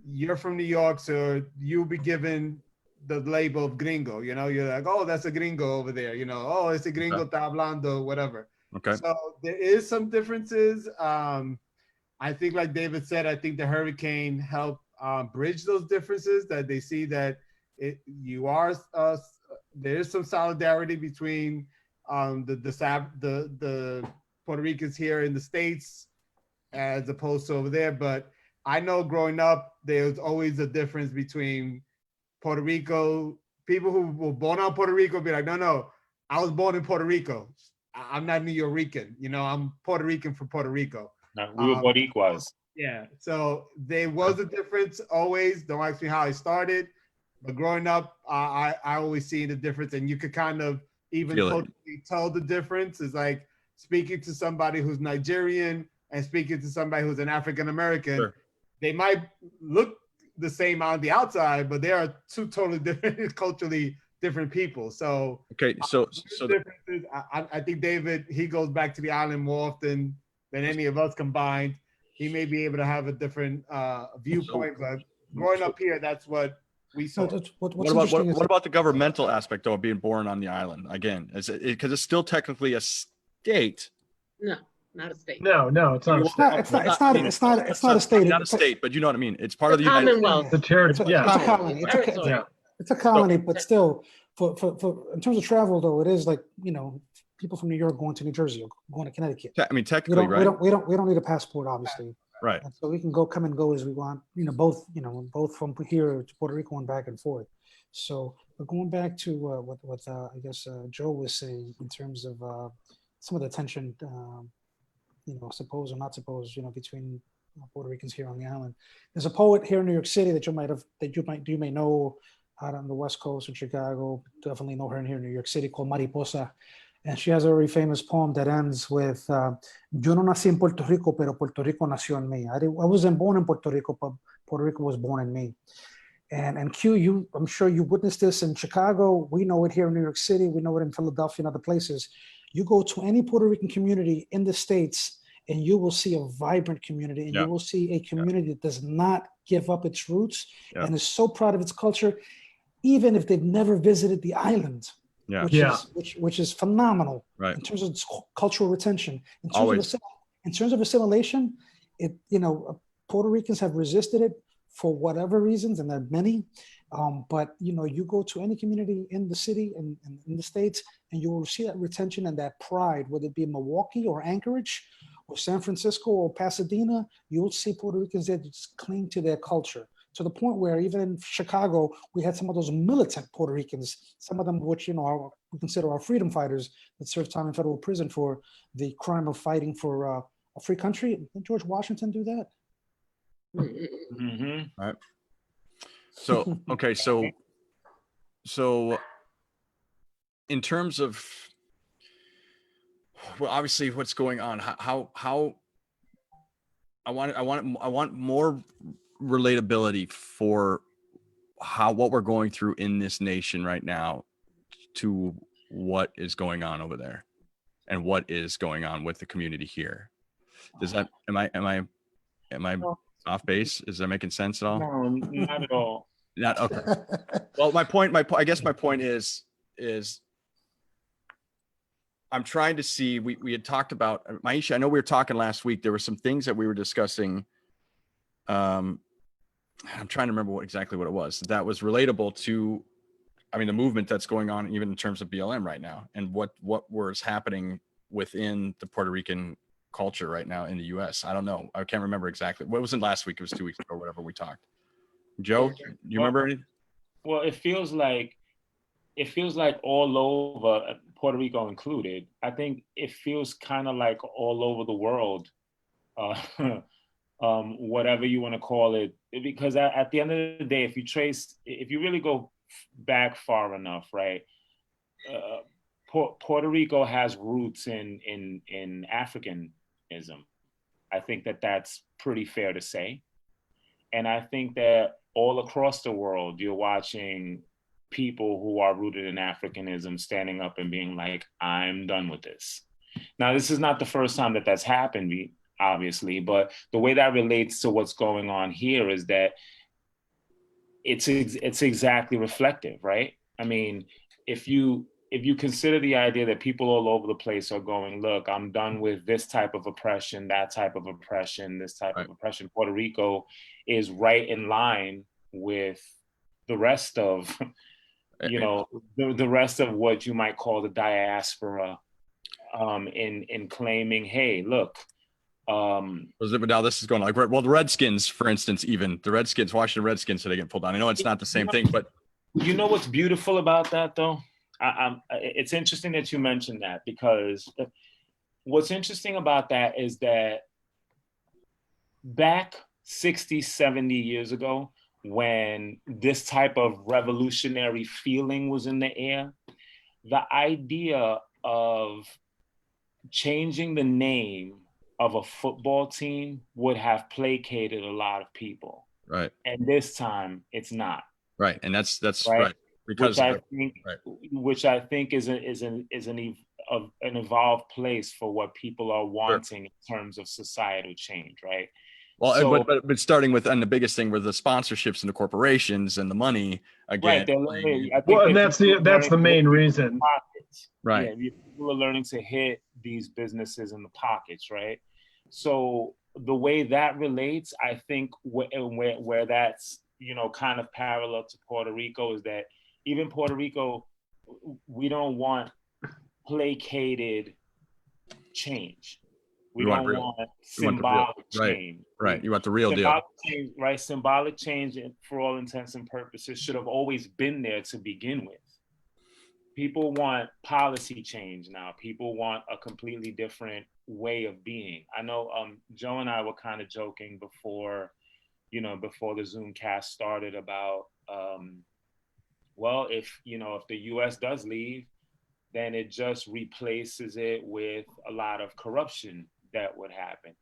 Speaker 5: you're from New York, so you'll be given the label of gringo. You know, you're like, oh, that's a gringo over there. You know, oh, it's a gringo está hablando, whatever.
Speaker 1: Okay.
Speaker 5: So there is some differences. I think, like David said, I think the hurricane helped bridge those differences, that they see that there is some solidarity between the Puerto Ricans here in the States as opposed to over there. But I know growing up, there was always a difference between Puerto Rico, people who were born on Puerto Rico be like, no, I was born in Puerto Rico. I'm not New Yorican, you know, I'm Puerto Rican from Puerto Rico.
Speaker 2: No, we were Boricuas.
Speaker 5: Yeah, so there was a difference always. Don't ask me how I started, but growing up, I always see the difference, and you could kind of even totally tell the difference. Is like speaking to somebody who's Nigerian and speaking to somebody who's an African American.
Speaker 1: Sure. They
Speaker 5: might look the same on the outside, but they are two totally different, culturally different people. So
Speaker 1: okay, so
Speaker 5: differences. I think David, he goes back to the island more often than any of us combined. He may be able to have a different viewpoint, but growing up here, that's what we saw.
Speaker 1: What about the governmental aspect though of being born on the island? Again, is it because it's still technically a state?
Speaker 4: No, not a state.
Speaker 3: No, it's not a state.
Speaker 6: It's not a state.
Speaker 1: Not a state, but you know what I mean. It's part of the
Speaker 4: Commonwealth.
Speaker 3: The territory. Yeah.
Speaker 6: It's a colony. It's a colony, but still, for in terms of travel though, it is like, you know, people from New York going to New Jersey or going to Connecticut.
Speaker 1: I mean, technically, right?
Speaker 6: We don't need a passport, obviously.
Speaker 1: Right.
Speaker 6: And so we can come and go as we want. You know, both from here to Puerto Rico and back and forth. So, but going back to what I guess Joe was saying in terms of some of the tension, you know, suppose or not suppose, you know, between Puerto Ricans here on the island. There's a poet here in New York City that you may know out on the West Coast in Chicago. Definitely know her in here in New York City, called Mariposa. And she has a very famous poem that ends with, yo no nací en Puerto Rico, pero Puerto Rico nació en mí. I wasn't born in Puerto Rico, but Puerto Rico was born in me. And Q, I'm sure you witnessed this in Chicago. We know it here in New York City. We know it in Philadelphia and other places. You go to any Puerto Rican community in the States, and you will see a vibrant community, and you will see a community that does not give up its roots and is so proud of its culture, even if they've never visited the island. Which is phenomenal in terms of cultural retention. In terms in terms of assimilation, Puerto Ricans have resisted it for whatever reasons, and there are many. But you go to any community in the city and in the States, and you will see that retention and that pride, whether it be Milwaukee or Anchorage or San Francisco or Pasadena. You'll see Puerto Ricans that just cling to their culture, to the point where even in Chicago, we had some of those militant Puerto Ricans, some of them which we consider our freedom fighters that served time in federal prison for the crime of fighting for a free country. Didn't George Washington do that?
Speaker 2: Mm-hmm.
Speaker 1: All right. So, okay. So in terms of, well, obviously what's going on, how I want more relatability for what we're going through in this nation right now to what is going on over there and what is going on with the community here. Does that, am I off base? Is that making sense at all?
Speaker 2: No, not at all.
Speaker 1: Not okay. Well, I guess my point is I'm trying to see, we had talked about, Maisha, I know we were talking last week, there were some things that we were discussing. I'm trying to remember exactly what it was that was relatable to, the movement that's going on even in terms of BLM right now, and what was happening within the Puerto Rican culture right now in the US. I don't know. I can't remember exactly. What was it last week? It was 2 weeks ago or whatever we talked. Joe, do you remember anything?
Speaker 2: Well, it feels like all over, Puerto Rico included. I think it feels kind of like all over the world, whatever you want to call it. Because at the end of the day, if you really go back far enough, right? Puerto Rico has roots in Africanism. I think that's pretty fair to say. And I think that all across the world, you're watching people who are rooted in Africanism standing up and being like, I'm done with this. Now, this is not the first time that's happened, obviously, but the way that relates to what's going on here is that it's exactly reflective, right? I mean, if you consider the idea that people all over the place are going, look, I'm done with this type of oppression, that type of oppression, this type of oppression, Puerto Rico is right in line with the rest of, the rest of what you might call the diaspora, in claiming, hey, look.
Speaker 1: Now this is going like, well, the Redskins, for instance, even the Washington Redskins, so they get pulled down. I know it's not the same thing, but
Speaker 2: you know what's beautiful about that, though? It's interesting that you mentioned that, because what's interesting about that is that back 60, 70 years ago, when this type of revolutionary feeling was in the air, the idea of changing the name of a football team would have placated a lot of people.
Speaker 1: Right.
Speaker 2: And this time it's not.
Speaker 1: Right. And that's right. Because
Speaker 2: which I think is an evolved place for what people are wanting in terms of societal change, right?
Speaker 1: Well,
Speaker 2: so,
Speaker 1: but starting with, and the biggest thing were the sponsorships and the corporations and the money again.
Speaker 3: Right, and that's the main reason.
Speaker 1: Right.
Speaker 2: Yeah, people are learning to hit these businesses in the pockets, right? So the way that relates, I think where that's kind of parallel to Puerto Rico is that even Puerto Rico, we don't want placated change. We don't want symbolic change.
Speaker 1: Right. You want the real deal.
Speaker 2: Change, right? Symbolic change, for all intents and purposes, should have always been there to begin with. People want policy change now. People want a completely different way of being. I know Joe and I were kind of joking before the Zoom cast started about, well, if the US does leave, then it just replaces it with a lot of corruption that would happen.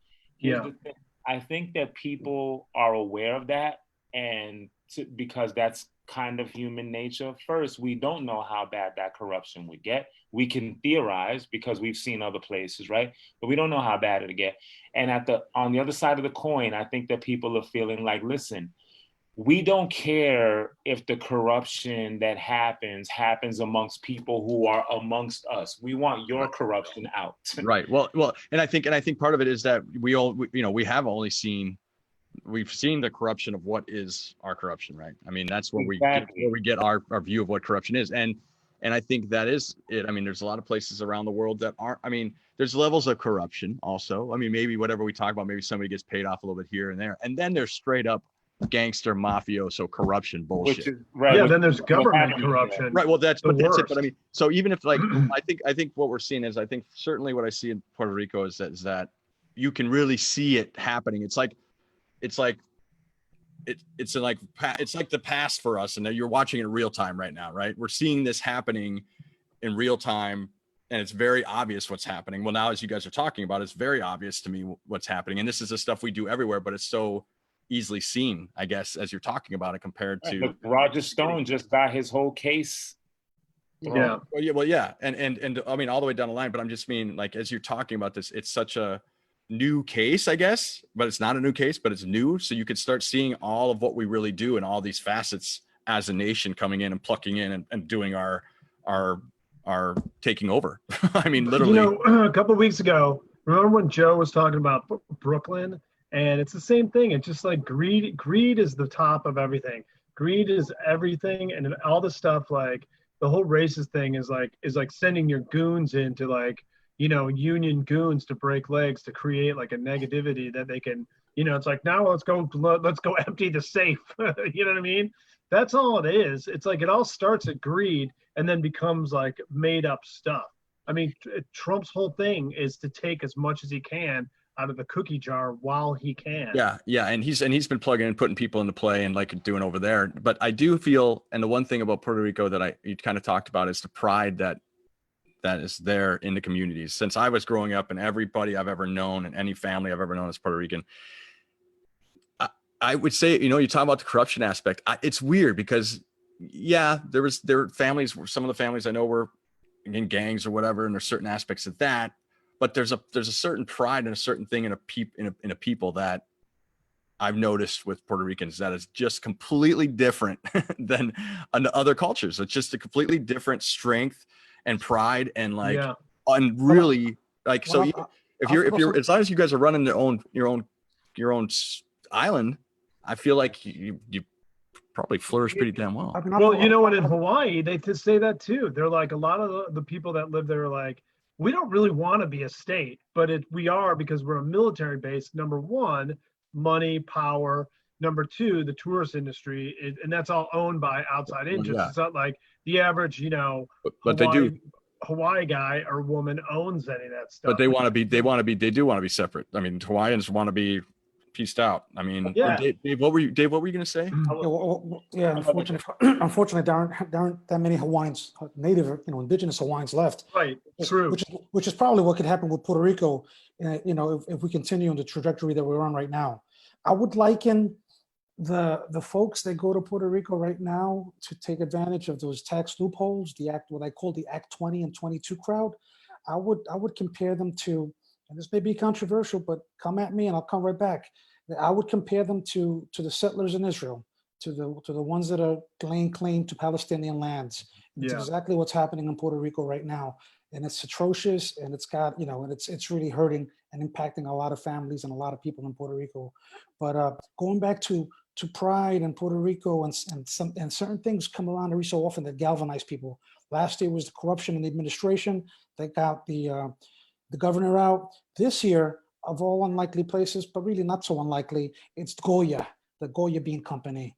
Speaker 2: I think that people are aware of that, and because that's kind of human nature. First, we don't know how bad that corruption would get. We can theorize because we've seen other places, right? But we don't know how bad it'll get. And on the other side of the coin, I think that people are feeling like, listen, we don't care if the corruption that happens amongst people who are amongst us. We want your corruption out.
Speaker 1: Right. Well, and I think part of it is that we we've seen the corruption of what is our corruption, right? I mean, that's where
Speaker 2: Exactly.
Speaker 1: we get our view of what corruption is. And I think that is it. I mean, there's a lot of places around the world that aren't, I mean, there's levels of corruption also. I mean, maybe whatever we talk about, maybe somebody gets paid off a little bit here and there. And then there's straight up gangster mafioso corruption bullshit.
Speaker 2: Which is, right.
Speaker 3: Yeah,
Speaker 2: which
Speaker 3: then there's
Speaker 2: is
Speaker 3: government
Speaker 2: happening
Speaker 3: corruption.
Speaker 1: Right. Well, that's
Speaker 3: The
Speaker 1: it. But I
Speaker 3: worst.
Speaker 1: mean, so even if like, I think what we're seeing is, I think certainly what I see in Puerto Rico is that you can really see it happening. It's like the past for us, and you're watching it in real time right now, right? We're seeing this happening in real time, and it's very obvious what's happening. Well, now as you guys are talking about, it's very obvious to me what's happening, and this is the stuff we do everywhere, but it's so easily seen, I guess, as you're talking about it compared to
Speaker 2: Look, Roger Stone just got his whole case.
Speaker 3: Yeah.
Speaker 1: Well, yeah, and I mean all the way down the line, but I'm just mean like as you're talking about this, it's such a new case, I guess, but it's not a new case, but it's new. So you could start seeing all of what we really do and all these facets as a nation coming in and plucking in and doing our taking over. I mean, literally.
Speaker 3: You know, a couple of weeks ago, remember when Joe was talking about Brooklyn? And it's the same thing. It's just like greed. Greed is the top of everything. Greed is everything, and all the stuff like the whole racist thing is like sending your goons into like, you know, union goons to break legs to create like a negativity that they can, you know, it's like, now let's go empty the safe. You know what I mean? That's all it is. It's like it all starts at greed and then becomes like made up stuff. I mean, Trump's whole thing is to take as much as he can out of the cookie jar while he can.
Speaker 1: Yeah, and he's been plugging and putting people into play and like doing over there. But I do feel, and the one thing about Puerto Rico that you kind of talked about is the pride that is there in the communities. Since I was growing up, and everybody I've ever known and any family I've ever known is Puerto Rican, I would say, you know, you talk about the corruption aspect. It's weird because, yeah, there were families, some of the families I know were in gangs or whatever, and there's certain aspects of that. But there's a certain pride and a certain thing in a people that I've noticed with Puerto Ricans that is just completely different than other cultures. It's just a completely different strength and pride and like, and really like, so if you're as long as you guys are running your own island, I feel like you probably flourish pretty damn well.
Speaker 3: Well, you know what, in Hawaii, they say that too. They're like, a lot of the people that live there are like, we don't really want to be a state, but we are because we're a military base. Number one, money, power. Number two, the tourist industry, and that's all owned by outside interests.
Speaker 1: Yeah.
Speaker 3: It's not like the average, you know,
Speaker 1: but they do.
Speaker 3: Hawaii guy or woman owns any of that stuff.
Speaker 1: But they do want to be separate. I mean, Hawaiians want to be pieced out. I mean,
Speaker 3: yeah.
Speaker 1: Dave, what were you going to say?
Speaker 6: Yeah, unfortunately, there aren't that many Hawaiians, native, you know, indigenous Hawaiians left.
Speaker 3: Right, true.
Speaker 6: Which is probably what could happen with Puerto Rico, you know, if we continue on the trajectory that we're on right now. I would liken the folks that go to Puerto Rico right now to take advantage of those tax loopholes, what I call the Act 20 and 22 crowd. I would compare them to, and this may be controversial, but come at me and I'll come right back. I would compare them to the settlers in Israel, to the ones that are laying claim to Palestinian lands. It's exactly what's happening in Puerto Rico right now, and it's atrocious, and it's got, you know, and it's really hurting and impacting a lot of families and a lot of people in Puerto Rico. But going back to pride in Puerto Rico and certain things come around every so often that galvanize people. Last year was the corruption in the administration that got the governor out. This year, of all unlikely places, but really not so unlikely, it's Goya, the Goya Bean Company,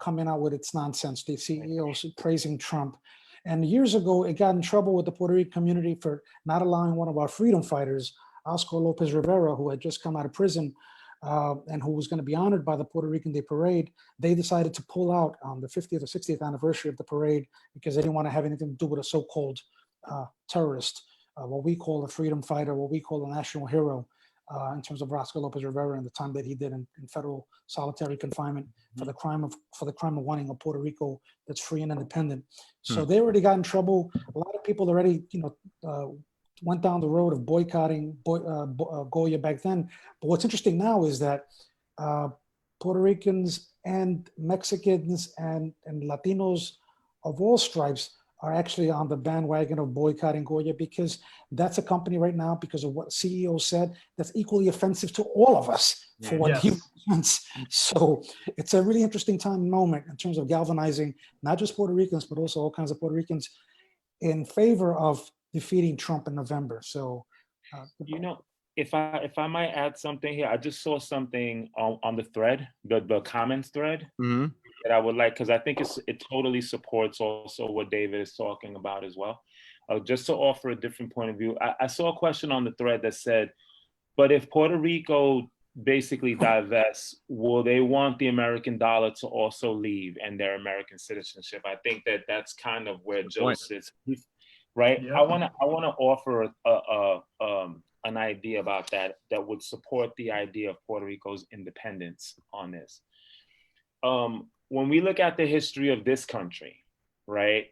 Speaker 6: coming out with its nonsense. The CEOs praising Trump. And years ago, it got in trouble with the Puerto Rican community for not allowing one of our freedom fighters, Oscar Lopez Rivera, who had just come out of prison and who was going to be honored by the Puerto Rican Day Parade. They decided to pull out on the 50th or 60th anniversary of the parade because they didn't want to have anything to do with a so-called terrorist, what we call a freedom fighter, what we call a national hero. In terms of Oscar Lopez Rivera and the time that he did in federal solitary confinement for the crime of wanting a Puerto Rico that's free and independent. So they already got in trouble. A lot of people already, you know, went down the road of boycotting Goya back then. But what's interesting now is that Puerto Ricans and Mexicans and Latinos of all stripes are actually on the bandwagon of boycotting Goya, because that's a company right now, because of what CEO said, that's equally offensive to all of us for what he wants. So it's a really interesting time and moment in terms of galvanizing not just Puerto Ricans, but also all kinds of Puerto Ricans in favor of defeating Trump in November. So,
Speaker 2: you know, if I might add something here, I just saw something on the thread, the comments thread, that I would like, because I think it totally supports also what David is talking about as well. Just to offer a different point of view, I saw a question on the thread that said, but if Puerto Rico basically divests, will they want the American dollar to also leave and their American citizenship? I think that's kind of where Joe sits, right?
Speaker 3: Yep.
Speaker 2: I want to offer an idea about that would support the idea of Puerto Rico's independence on this. When we look at the history of this country, right?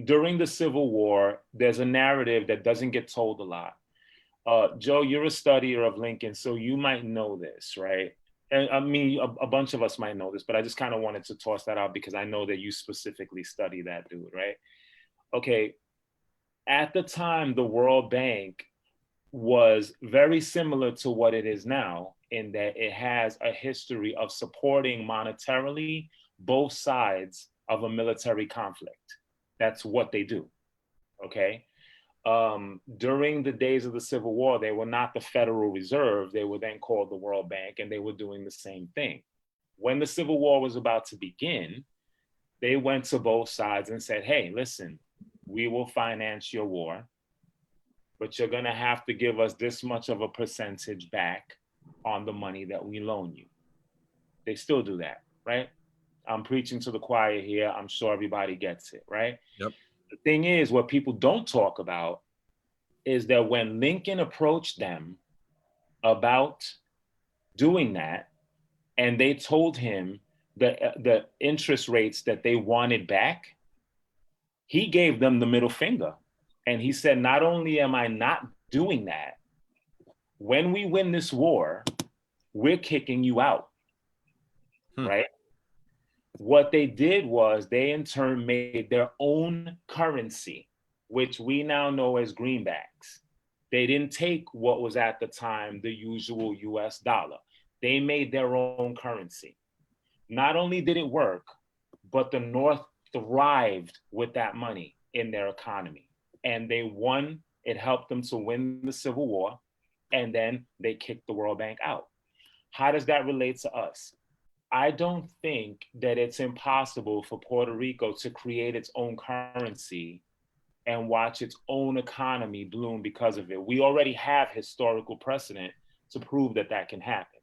Speaker 2: During the Civil War, there's a narrative that doesn't get told a lot. Joe, you're a studier of Lincoln, so you might know this, right? And I mean, a bunch of us might know this, but I just kind of wanted to toss that out because I know that you specifically study that dude, right? Okay, at the time, the World Bank was very similar to what it is now, in that it has a history of supporting monetarily both sides of a military conflict. That's what they do, okay? During the days of the Civil War, they were not the Federal Reserve, they were then called the World Bank, and they were doing the same thing. When the Civil War was about to begin, they went to both sides and said, hey, listen, we will finance your war, but you're gonna have to give us this much of a percentage back on the money that we loan you. They still do that, right? I'm preaching to the choir here. I'm sure everybody gets it, right?
Speaker 1: Yep.
Speaker 2: The thing is, what people don't talk about is that when Lincoln approached them about doing that, and they told him the interest rates that they wanted back, he gave them the middle finger. And he said, not only am I not doing that, when we win this war, we're kicking you out, right? What they did was they in turn made their own currency, which we now know as greenbacks. They didn't take what was at the time the usual US dollar. They made their own currency. Not only did it work, but the North thrived with that money in their economy. And they won, it helped them to win the Civil War, and then they kicked the World Bank out. How does that relate to us? I don't think that it's impossible for Puerto Rico to create its own currency and watch its own economy bloom because of it. We already have historical precedent to prove that that can happen.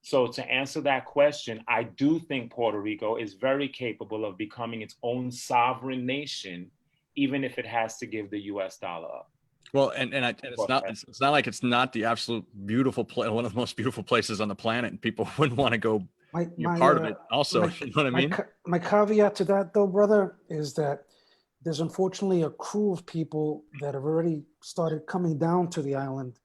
Speaker 2: So to answer that question, I do think Puerto Rico is very capable of becoming its own sovereign nation, even if it has to give the US dollar up.
Speaker 1: Well, and it's not like it's not the absolute beautiful place, one of the most beautiful places on the planet, and people wouldn't want to go be part of it also, you know what I mean?
Speaker 6: My caveat to that though, brother, is that there's unfortunately a crew of people that have already started coming down to the island,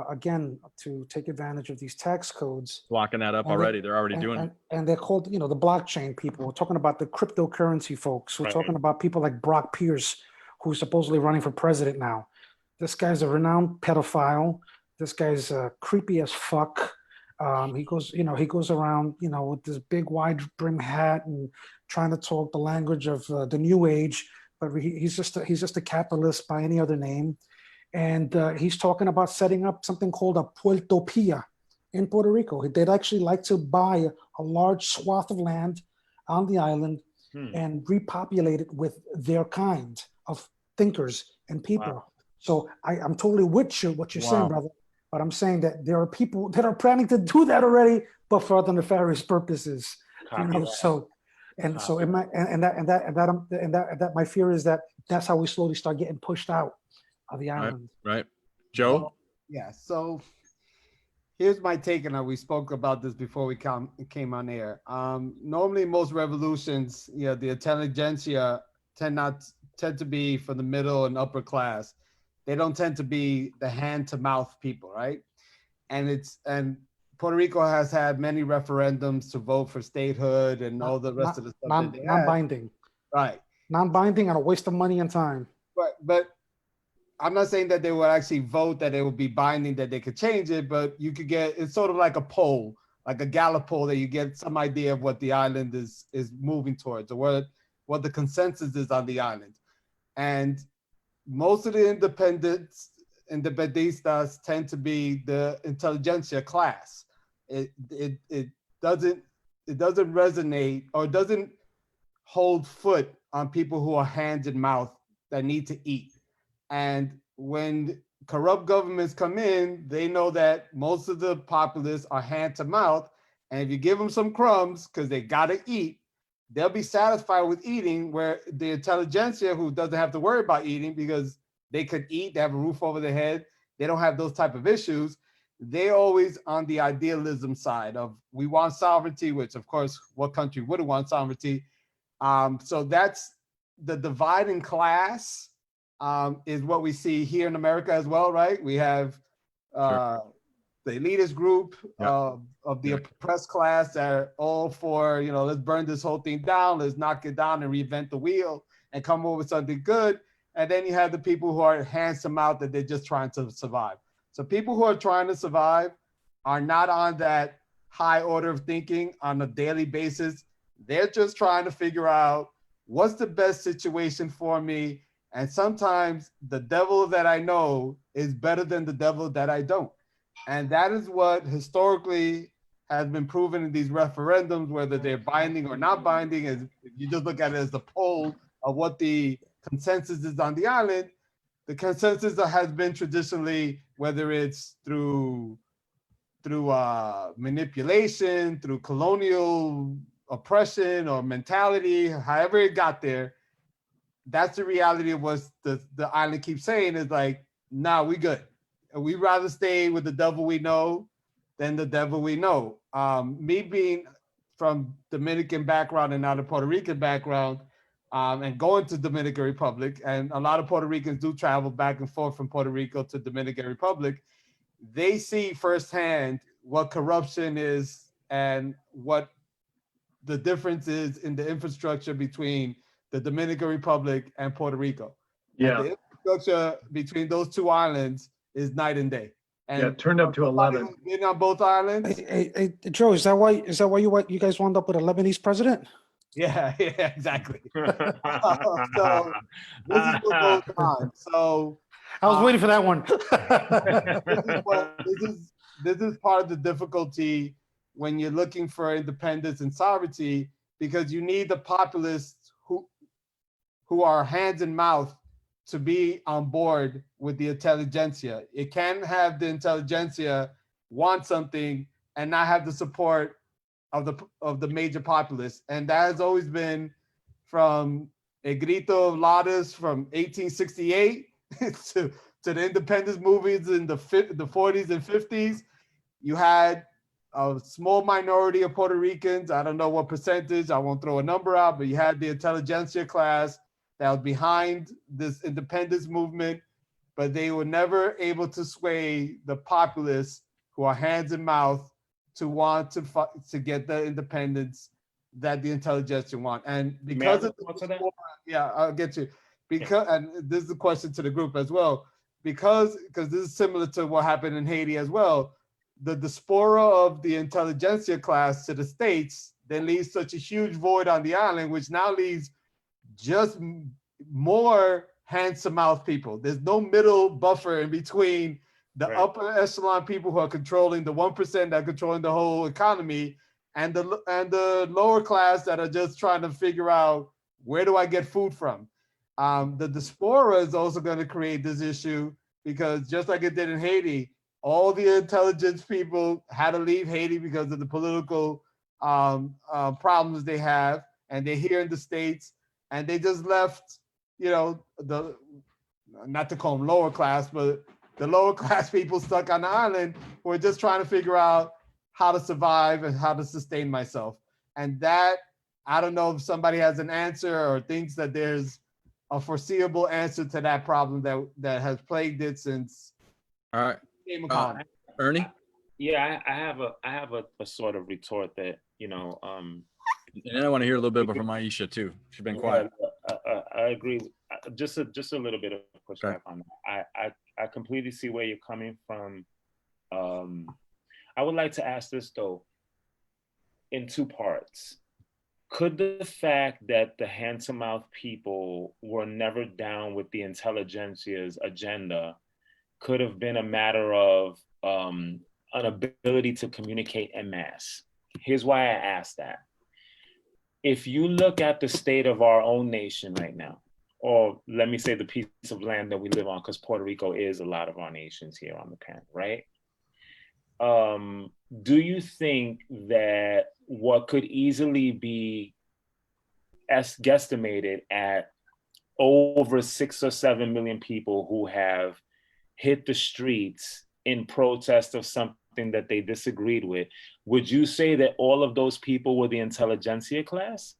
Speaker 6: again, to take advantage of these tax codes.
Speaker 1: Locking that up already. They're already doing it.
Speaker 6: And they're called, you know, the blockchain people. We're talking about the cryptocurrency folks. We're talking about people like Brock Pierce, who's supposedly running for president now. This guy's a renowned pedophile. This guy's creepy as fuck. He goes around, you know, with this big wide brim hat and trying to talk the language of the new age, but he's just a capitalist by any other name. And he's talking about setting up something called a Puertopia in Puerto Rico. They'd actually like to buy a large swath of land on the island and repopulate it with their kind of thinkers and people. Wow. So I'm totally with you, what you're saying, brother. But I'm saying that there are people that are planning to do that already, but for other nefarious purposes. You know, so my fear is that that's how we slowly start getting pushed out of the island.
Speaker 1: Right. Joe?
Speaker 5: Well, yeah. So here's my take on it. We spoke about this before we came on air. Normally, most revolutions, you know, the intelligentsia tend to be for the middle and upper class. They don't tend to be the hand to mouth people, right? And Puerto Rico has had many referendums to vote for statehood and all the rest of the stuff that they had.
Speaker 6: Non-binding.
Speaker 5: Right.
Speaker 6: Non-binding and a waste of money and time.
Speaker 5: But I'm not saying that they would actually vote, that it would be binding, that they could change it, but you could get, it's sort of like a poll, like a Gallup poll, that you get some idea of what the island is moving towards, or what the consensus is on the island. And most of the independistas tend to be the intelligentsia class. It doesn't resonate, or doesn't hold foot on people who are hands and mouth that need to eat. And when corrupt governments come in, they know that most of the populace are hand to mouth. And if you give them some crumbs, because they gotta eat, they'll be satisfied with eating, where the intelligentsia, who doesn't have to worry about eating because they could eat, they have a roof over their head, they don't have those type of issues. They always on the idealism side of, we want sovereignty, which of course, what country wouldn't want sovereignty? So that's the dividing class, is what we see here in America as well, right? We have the elitist group of the oppressed class that are all for, let's burn this whole thing down, let's knock it down and reinvent the wheel and come up with something good. And then you have the people who are hands to mouth, that they're just trying to survive. So people who are trying to survive are not on that high order of thinking on a daily basis. They're just trying to figure out what's the best situation for me. And sometimes the devil that I know is better than the devil that I don't. And that is what historically has been proven in these referendums, whether they're binding or not binding. Is if you just look at it as the poll of what the consensus is on the island, the consensus has been traditionally, whether it's through manipulation, through colonial oppression or mentality, however it got there, that's the reality of what the island keeps saying, is like, nah, we good. We'd rather stay with the devil we know than the devil we know. Me being from Dominican background and not a Puerto Rican background, and going to Dominican Republic, and a lot of Puerto Ricans do travel back and forth from Puerto Rico to Dominican Republic, they see firsthand what corruption is and what the difference is in the infrastructure between the Dominican Republic and Puerto Rico.
Speaker 3: Yeah.
Speaker 5: And the infrastructure between those two islands is night and day. And
Speaker 3: it turned up to 11.
Speaker 5: Been on both islands.
Speaker 6: Hey, Joe, is that why you guys wound up with a Lebanese president?
Speaker 5: Yeah, exactly. So this is what goes on. So
Speaker 6: I was waiting for that one.
Speaker 5: this is part of the difficulty when you're looking for independence and sovereignty, because you need the populists who are hands and mouth to be on board with the intelligentsia. It can't have the intelligentsia want something and not have the support of the major populace. And that has always been from El Grito of Laudes from 1868 to the independence movies in the 40s and 50s. You had a small minority of Puerto Ricans, I don't know what percentage, I won't throw a number out, but you had the intelligentsia class that was behind this independence movement, but they were never able to sway the populace, who are hands and mouth, to want to get the independence that the intelligentsia want. And because of yeah, I'll get you. Because and this is a question to the group as well, because this is similar to what happened in Haiti as well. The diaspora of the intelligentsia class to the States then leaves such a huge void on the island, which now leaves just more hands-to-mouth people. There's no middle buffer in between the upper echelon people who are controlling the 1% that are controlling the whole economy, and the lower class that are just trying to figure out, where do I get food from? The diaspora is also going to create this issue, because just like it did in Haiti, all the intelligence people had to leave Haiti because of the political problems they have, and they're here in the States, and they just left, not to call them lower class, but the lower class people stuck on the island who are just trying to figure out how to survive and how to sustain myself. And that, I don't know if somebody has an answer or thinks that there's a foreseeable answer to that problem that has plagued it since.
Speaker 1: All right. Ernie?
Speaker 2: Yeah, I have a sort of retort that,
Speaker 1: And then I want to hear a little bit from Maisha too. She's been quiet.
Speaker 2: I agree. Just a little bit of pushback
Speaker 1: Okay.
Speaker 2: on that. I completely see where you're coming from. I would like to ask this though, in two parts. Could the fact that the handsome mouth people were never down with the intelligentsia's agenda could have been a matter of an ability to communicate en masse? Here's why I asked that. If you look at the state of our own nation right now, or let me say the piece of land that we live on, because Puerto Rico is a lot of our nations here on the planet, right? Do you think that what could easily be guesstimated at over 6 or 7 million people who have hit the streets in protest of something that they disagreed with, would you say that all of those people were the intelligentsia class?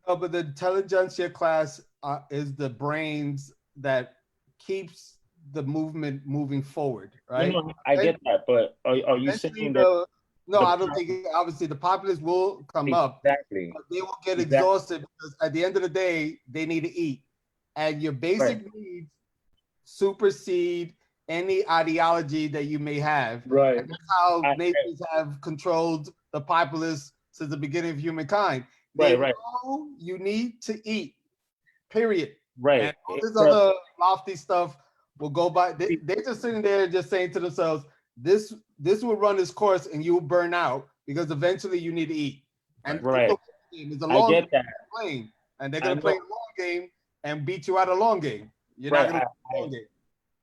Speaker 5: No, but the intelligentsia class is the brains that keeps the movement moving forward, right?
Speaker 2: No, I get that, but are you saying that?
Speaker 5: No, I don't think, obviously the populace will come up,
Speaker 2: Exactly.
Speaker 5: but they will get exhausted because at the end of the day, they need to eat. And your basic needs supersede any ideology that you may have.
Speaker 2: Right.
Speaker 5: And that's how nations have controlled the populace since the beginning of humankind. They know you need to eat, period.
Speaker 2: Right.
Speaker 5: And all this other lofty stuff will go by. They're just sitting there just saying to themselves, this will run its course and you'll burn out because eventually you need to eat. And it's a long game playing, and they're going to play a long game and beat you out a long game. You're not going to play a long game.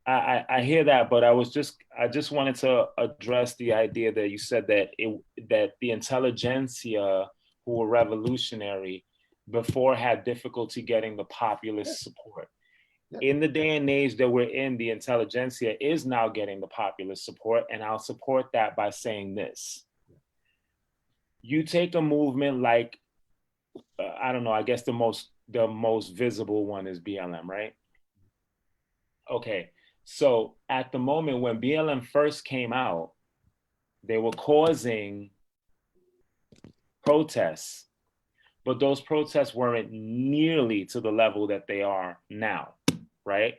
Speaker 2: I hear that, but I just wanted to address the idea that you said that that the intelligentsia who were revolutionary before had difficulty getting the populist support. In the day and age that we're in, the intelligentsia is now getting the populist support, and I'll support that by saying this. You take a movement like, I don't know, I guess the most visible one is BLM, right? Okay, so at the moment when BLM first came out, they were causing protests, but those protests weren't nearly to the level that they are now, right?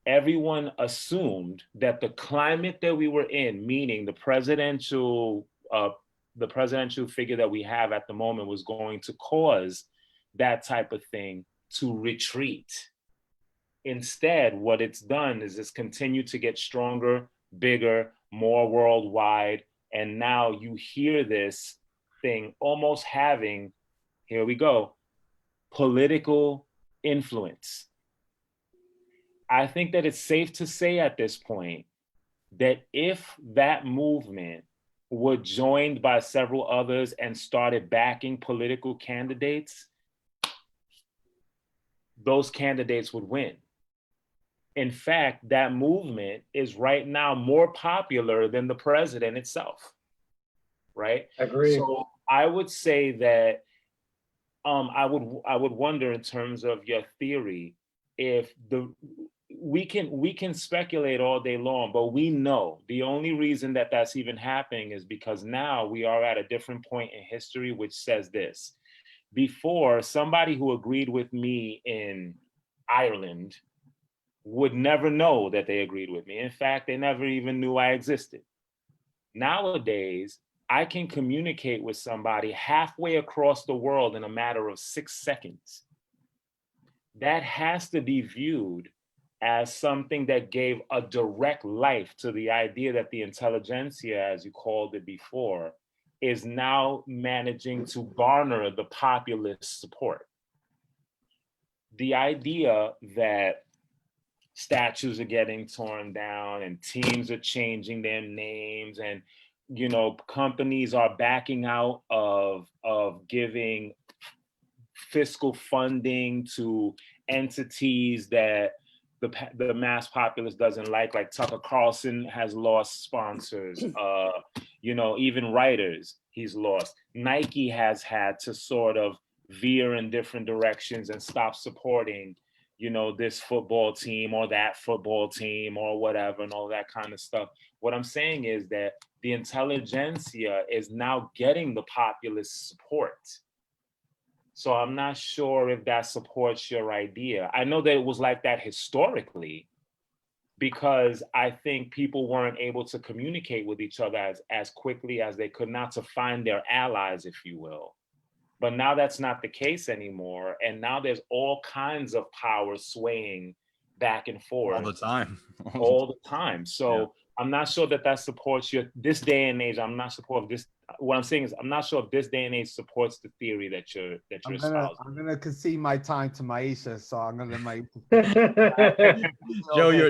Speaker 2: Everyone assumed that the climate that we were in, meaning the presidential figure that we have at the moment, was going to cause that type of thing to retreat. Instead, what it's done is it's continued to get stronger, bigger, more worldwide, and now you hear this thing almost having, here we go, political influence. I think that it's safe to say at this point that if that movement were joined by several others and started backing political candidates, those candidates would win. In fact, that movement is right now more popular than the president itself, right?
Speaker 3: Agree.
Speaker 2: So I would say that I would wonder, in terms of your theory, if we can speculate all day long, but we know the only reason that that's even happening is because now we are at a different point in history, which says this. Before, somebody who agreed with me in Ireland would never know that they agreed with me. In fact, they never even knew I existed. Nowadays, I can communicate with somebody halfway across the world in a matter of 6 seconds. That has to be viewed as something that gave a direct life to the idea that the intelligentsia, as you called it before, is now managing to garner the populist support. The idea that statues are getting torn down and teams are changing their names, and companies are backing out of giving fiscal funding to entities that the mass populace doesn't like Tucker Carlson has lost sponsors, even writers he's lost. Nike has had to sort of veer in different directions and stop supporting this football team or that football team or whatever, and all that kind of stuff. What I'm saying is that the intelligentsia is now getting the populist support. So I'm not sure if that supports your idea. I know that it was like that historically, because I think people weren't able to communicate with each other as quickly as they could, not to find their allies, if you will. But now that's not the case anymore. And now there's all kinds of power swaying back and forth.
Speaker 1: All the time.
Speaker 2: All the time. So I'm not sure that that supports this day and age. I'm not sure if this, what I'm saying is, I'm not sure if this day and age supports the theory that you're espousing.
Speaker 5: I'm gonna concede my time to Maisha, so I'm gonna let my
Speaker 1: Joe, you're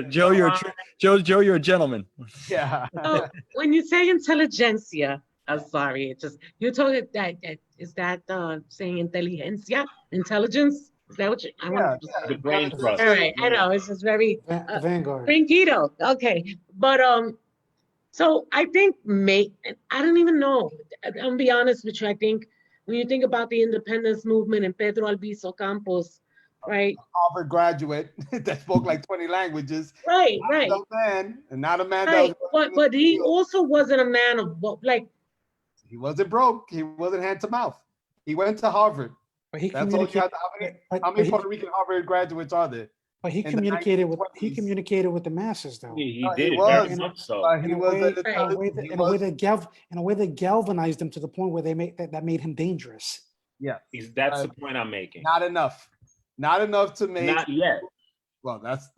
Speaker 1: a gentleman.
Speaker 5: yeah.
Speaker 4: So when you say intelligentsia, I'm sorry, it just, you're talking that, is that saying intelligentsia, intelligence? Is that what you, I want to
Speaker 2: The brain trust.
Speaker 4: All right, I know, it's just very,
Speaker 6: Vanguard.
Speaker 4: tranquilo, okay. But, so I think I don't even know, I'm gonna be honest with you, I think when you think about the independence movement and Pedro Albizu Campos, right?
Speaker 5: Harvard graduate that spoke like 20 languages.
Speaker 4: Right,
Speaker 5: Not
Speaker 4: right.
Speaker 5: a man, and not a man
Speaker 4: Right,
Speaker 5: that was
Speaker 4: but he also wasn't a man of, like,
Speaker 5: he wasn't broke. He wasn't hand to mouth. He went to Harvard.
Speaker 6: But he
Speaker 5: That's all you have
Speaker 6: communicated.
Speaker 5: to, how many Puerto Rican Harvard graduates are there?
Speaker 6: But he
Speaker 5: in the
Speaker 6: communicated with
Speaker 5: 1920s.
Speaker 6: the masses, though.
Speaker 2: He
Speaker 5: No,
Speaker 2: did,
Speaker 5: he was,
Speaker 2: very much so.
Speaker 5: but he
Speaker 6: In a
Speaker 5: was
Speaker 6: way-
Speaker 5: an
Speaker 6: In a way that galvanized him to the point where that made him dangerous.
Speaker 5: yeah,
Speaker 2: That's the point I'm making.
Speaker 5: not enough. Not enough to make.
Speaker 2: Not yet.
Speaker 5: Well, that's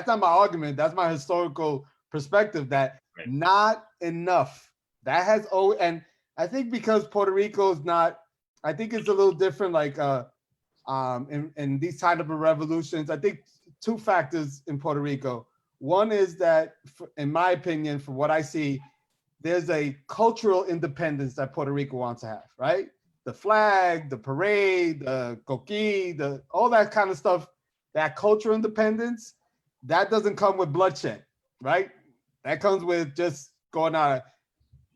Speaker 5: not my argument. That's my historical perspective. That
Speaker 2: Right.
Speaker 5: not enough. That has and I think because Puerto Rico is not. I think it's a little different. Like in these kind of revolutions, I think two factors in Puerto Rico. One is that, in my opinion, from what I see, there's a cultural independence that Puerto Rico wants to have. Right. The flag, the parade, the coqui, all that kind of stuff, that cultural independence, that doesn't come with bloodshed, right? That comes with just going out.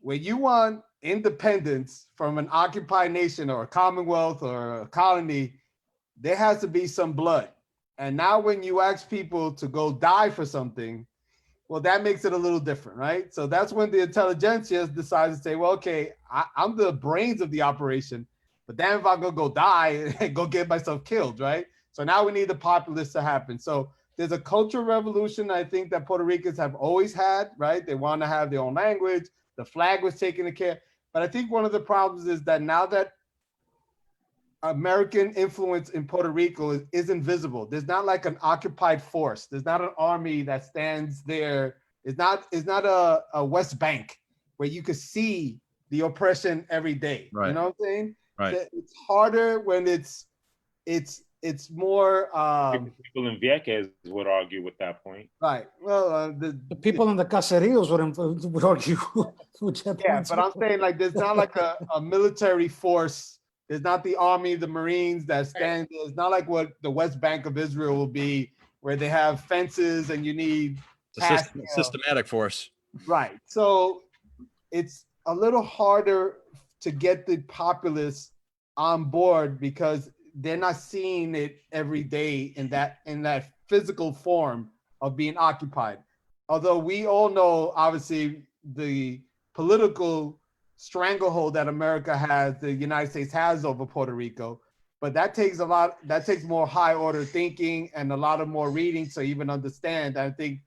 Speaker 5: When you want independence from an occupied nation or a commonwealth or a colony, there has to be some blood. And now when you ask people to go die for something, well, that makes it a little different, right? So that's when the intelligentsia decides to say, well, okay, I'm the brains of the operation, but then if I go die and go get myself killed, right? So now we need the populace to happen. So there's a cultural revolution, I think, that Puerto Ricans have always had, right? They want to have their own language. The flag was taken care. But I think one of the problems is that now that American influence in Puerto Rico is invisible. There's not like an occupied force. There's not an army that stands there. It's not a West Bank where you could see the oppression every day.
Speaker 1: Right.
Speaker 5: You know what I'm saying?
Speaker 1: Right.
Speaker 5: It's harder when it's more
Speaker 2: People in Vieques would argue with that point.
Speaker 5: right. Well,
Speaker 6: The people in the caseríos would argue with that
Speaker 5: yeah,
Speaker 6: point,
Speaker 5: but I'm
Speaker 6: too.
Speaker 5: saying like there's not like a military force. There's not the army, the Marines that stand. It's not like what the West Bank of Israel will be, where they have fences and you need
Speaker 1: Systematic force.
Speaker 5: right. So it's a little harder to get the populace on board because they're not seeing it every day in that physical form of being occupied. Although we all know, obviously, the political stranglehold that America has, the United States has over Puerto Rico, but that takes more high order thinking and a lot of more reading to even understand. I think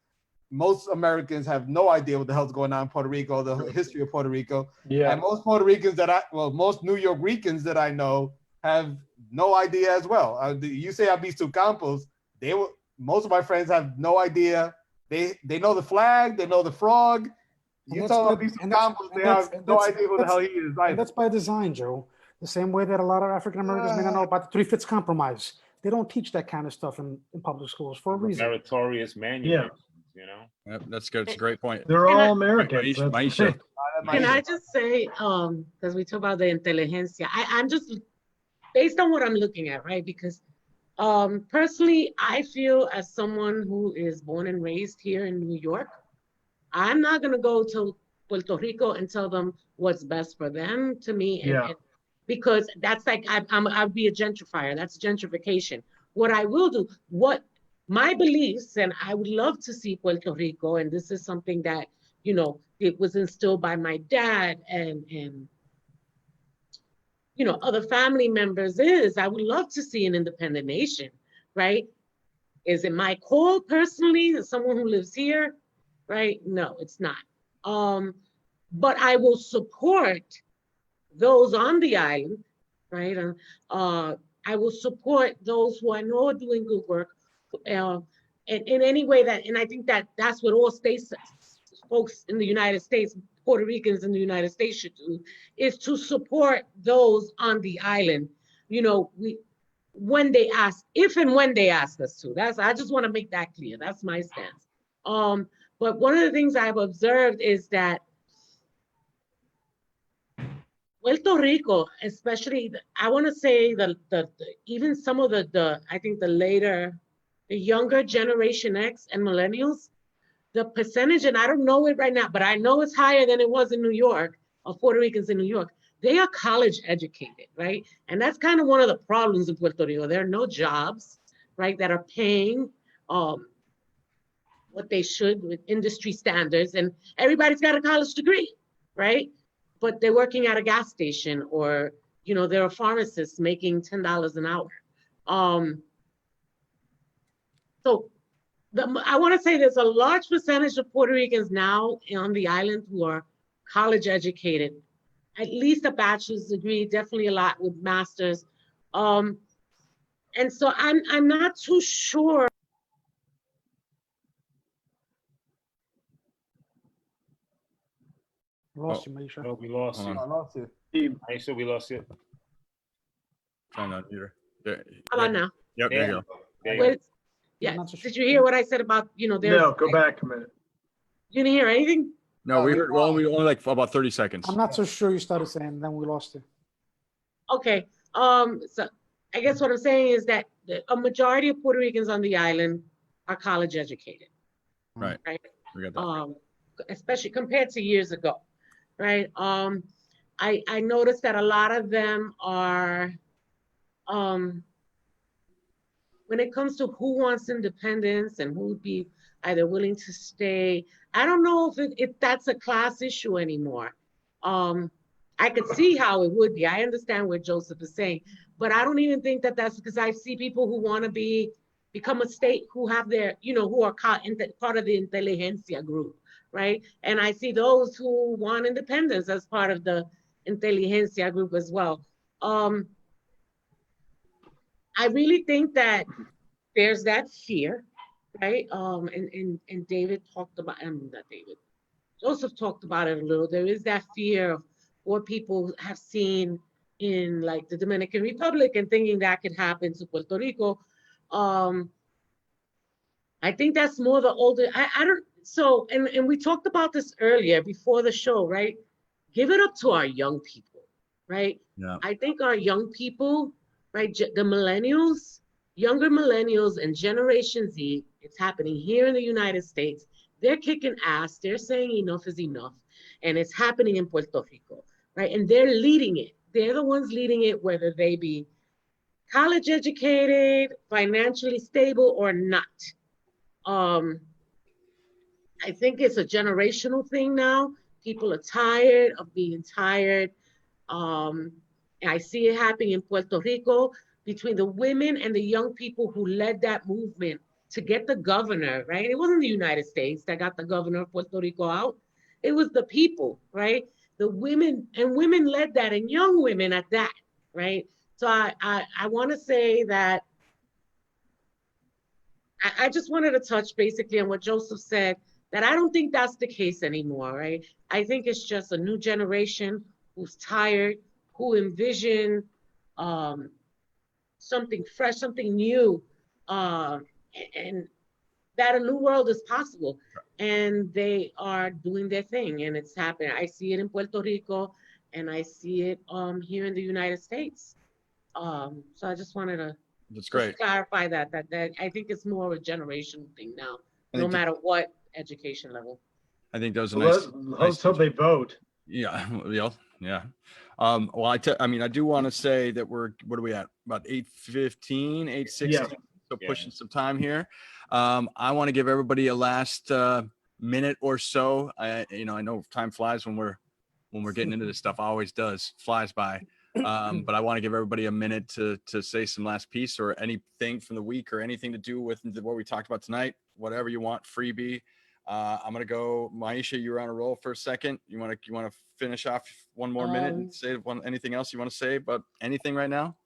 Speaker 5: most Americans have no idea what the hell's going on in Puerto Rico, the history of Puerto Rico.
Speaker 3: Yeah.
Speaker 5: And most Puerto Ricans most New York Ricans that I know have no idea as well. You say Albizu Campos, most of my friends have no idea. They know the flag, they know the frog. You tell Albizu Campos, they have no idea who the hell he is.
Speaker 6: And that's by design, Joe. The same way that a lot of African Americans may not know about the Three-Fifths Compromise. They don't teach that kind of stuff in public schools for a reason.
Speaker 2: Meritorious manuscripts, you know?
Speaker 1: Yep, that's good. It's a great point.
Speaker 3: They're all Americans.
Speaker 1: Maisha.
Speaker 4: Can I just say, because we talk about the intelligentsia, I'm just, based on what I'm looking at, right? Because personally, I feel as someone who is born and raised here in New York, I'm not going to go to Puerto Rico and tell them what's best for them, to me. And because that's like, I'd be a gentrifier. That's gentrification. What I will do, what my beliefs, and I would love to see Puerto Rico, and this is something that, you know, it was instilled by my dad and you know, other family members, is I would love to see an independent nation, right? Is it my call personally, as someone who lives here, right? No, it's not. But I will support those on the island, right? I will support those who I know are doing good work, and in any way that, and I think that that's what all states, folks in the United States, Puerto Ricans in the United States should do, is to support those on the island. You know, when they ask, if and when they ask us to. I just want to make that clear. That's my stance. But one of the things I've observed is that Puerto Rico, especially, I want to say even some of I think the younger generation X and millennials, the percentage, and I don't know it right now, but I know it's higher than it was in New York, of Puerto Ricans in New York. They are college educated, right? And that's kind of one of the problems in Puerto Rico. There are no jobs, right, that are paying what they should with industry standards. And everybody's got a college degree, right? But they're working at a gas station, or, you know, they're a pharmacist making $10 an hour. So I want to say there's a large percentage of Puerto Ricans now on the island who are college educated, at least a bachelor's degree, definitely a lot with masters. And so I'm not too sure.
Speaker 6: Lost you, Maisha.
Speaker 2: Oh, we lost you.
Speaker 5: I lost you.
Speaker 2: Maisha, we lost you.
Speaker 1: Trying to hear. There.
Speaker 4: How about now?
Speaker 1: Yep, there you go.
Speaker 2: There you go.
Speaker 4: Wait, yeah.
Speaker 6: Not so
Speaker 4: Did
Speaker 6: sure.
Speaker 4: you hear what I said about, you know, there's,
Speaker 3: No, go back a minute.
Speaker 4: you didn't hear anything?
Speaker 1: No, we heard only like about 30 seconds.
Speaker 6: I'm not so sure you started saying, then we lost you.
Speaker 4: Okay. So I guess what I'm saying is that a majority of Puerto Ricans on the island are college educated.
Speaker 1: Right.
Speaker 4: Right.
Speaker 1: We got that.
Speaker 4: Especially compared to years ago. Right. I noticed that a lot of them are, when it comes to who wants independence and who would be either willing to stay, I don't know if that's a class issue anymore. I could see how it would be. I understand what Joseph is saying, but I don't even think that that's, because I see people who want to become a state, who have their, you know, who are part of the intelligentsia group, right? And I see those who want independence as part of the intelligentsia group as well. I really think that there's that fear, right? And David talked about, not David, Joseph talked about it a little. There is that fear of what people have seen in like the Dominican Republic and thinking that could happen to Puerto Rico. I think that's more the older, I don't, so, and we talked about this earlier before the show, right? Give it up to our young people, right?
Speaker 1: Yeah.
Speaker 4: I think our young people, right, the millennials, younger millennials and Generation Z, it's happening here in the United States. They're kicking ass. They're saying enough is enough. And it's happening in Puerto Rico, right? And they're leading it. They're the ones leading it, whether they be college educated, financially stable or not. I think it's a generational thing now. People are tired of being tired. I see it happening in Puerto Rico between the women and the young people who led that movement to get the governor, right? It wasn't the United States that got the governor of Puerto Rico out. It was the people, right? The women, and women led that, and young women at that, right? So I want to say that I just wanted to touch basically on what Joseph said, that I don't think that's the case anymore, right? I think it's just a new generation who's tired, who envision something fresh, something new, and that a new world is possible. And they are doing their thing, and it's happening. I see it in Puerto Rico, and I see it here in the United States. So I just wanted to clarify that I think it's more of a generational thing now, no matter what education level.
Speaker 1: I think those are
Speaker 3: Let's hope they vote.
Speaker 1: Yeah, yeah. Well, I mean, I do want to say that what are we at? About 8:15, 8:16.
Speaker 3: Yeah.
Speaker 1: So pushing some time here. I want to give everybody a last minute or so. I know time flies when we're getting into this stuff. Always does, flies by. But I want to give everybody a minute to say some last piece or anything from the week or anything to do with what we talked about tonight. Whatever you want, freebie. I'm gonna go, Maisha. You were on a roll for a second. You want to finish off one more minute and say anything else you want to say about anything right now?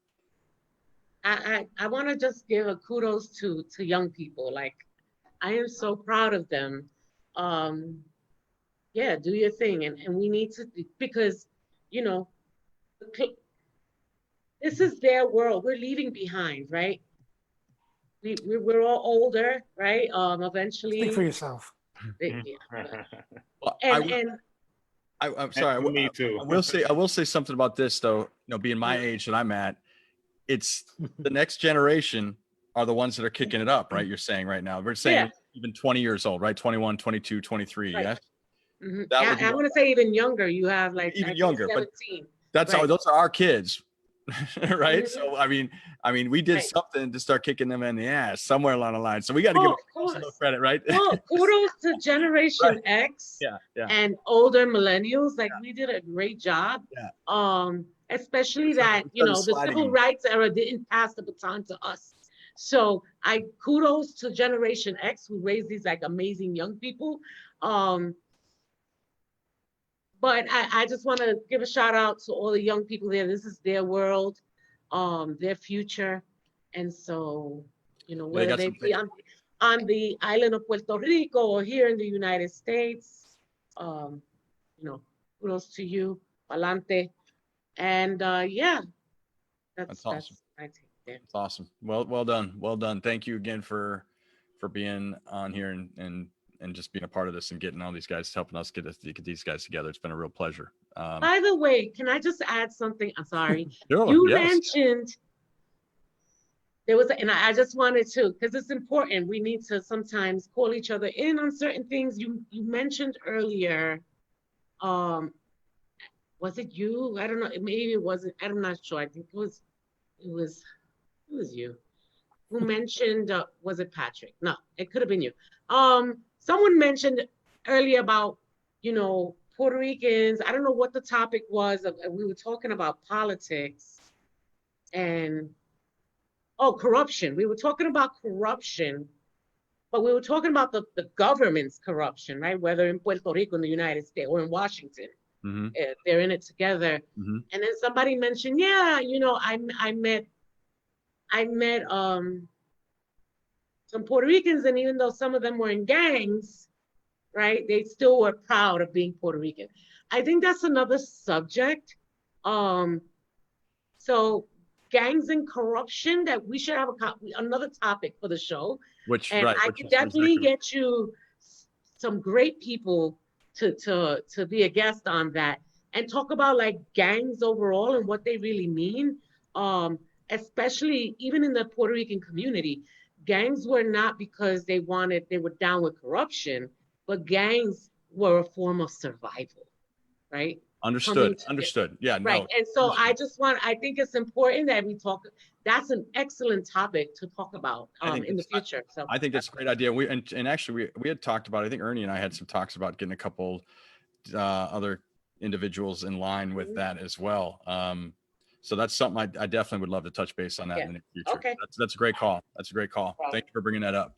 Speaker 4: I want to just give a kudos to young people. Like, I am so proud of them. Yeah, do your thing, and we need to, because this is their world. We're leaving behind, right? We're all older, right? Eventually.
Speaker 6: Speak for yourself.
Speaker 1: Well, I'm sorry.
Speaker 2: Me too.
Speaker 1: I will say something about this though. Being my age that I'm at, it's the next generation are the ones that are kicking it up, right? You're saying right now. We're saying even 20 years old, right? 21, 22, 23. Right. Yes.
Speaker 4: Mm-hmm. I want to say even younger. You have like
Speaker 1: even younger,
Speaker 4: 17.
Speaker 1: But that's how those are our kids. Right.
Speaker 4: Mm-hmm.
Speaker 1: So I mean we did something to start kicking them in the ass somewhere along the line. So we got to give them some credit, right?
Speaker 4: Well, kudos to Generation X and older millennials. Like, we did a great job. Yeah. Especially that the civil rights era didn't pass the baton to us. So I kudos to Generation X, who raised these like amazing young people. But I just want to give a shout out to all the young people there. This is their world, their future. And so, whether they be on the island of Puerto Rico or here in the United States, kudos to you, pa'lante. And that's
Speaker 1: awesome.
Speaker 4: I take there.
Speaker 1: That's awesome. Well done. Well done. Thank you again for being on here and just being a part of this and getting all these guys, helping us get these guys together. It's been a real pleasure.
Speaker 4: By the way, can I just add something? I'm sorry.
Speaker 1: Sure,
Speaker 4: you mentioned there was, and I just wanted to, because it's important. We need to sometimes call each other in on certain things. You mentioned earlier, was it you? I don't know. Maybe it wasn't. I'm not sure. I think it was you who mentioned, was it Patrick? No, it could have been you. Someone mentioned earlier about, Puerto Ricans. I don't know what the topic was. We were talking about politics and, corruption. We were talking about corruption, but we were talking about the government's corruption, right? Whether in Puerto Rico, in the United States, or in Washington. Mm-hmm. They're in it together. Mm-hmm. And then somebody mentioned, I met some Puerto Ricans, and even though some of them were in gangs, right, they still were proud of being Puerto Rican. I think that's another subject. So gangs and corruption, that we should have another topic for the show. I could definitely get you some great people to be a guest on that and talk about like gangs overall and what they really mean. Especially even in the Puerto Rican community, gangs were not because they were down with corruption, but gangs were a form of survival, right?
Speaker 1: Understood. Yeah.
Speaker 4: Right.
Speaker 1: No,
Speaker 4: and so I think it's important that we talk. That's an excellent topic to talk about in the future. So
Speaker 1: I think that's a great idea. And actually we had talked about, I think Ernie and I had some talks about getting a couple other individuals in line with that as well. So that's something I definitely would love to touch base on that in the future.
Speaker 4: Okay.
Speaker 1: That's a great call. That's a great call. Thank you for bringing that up.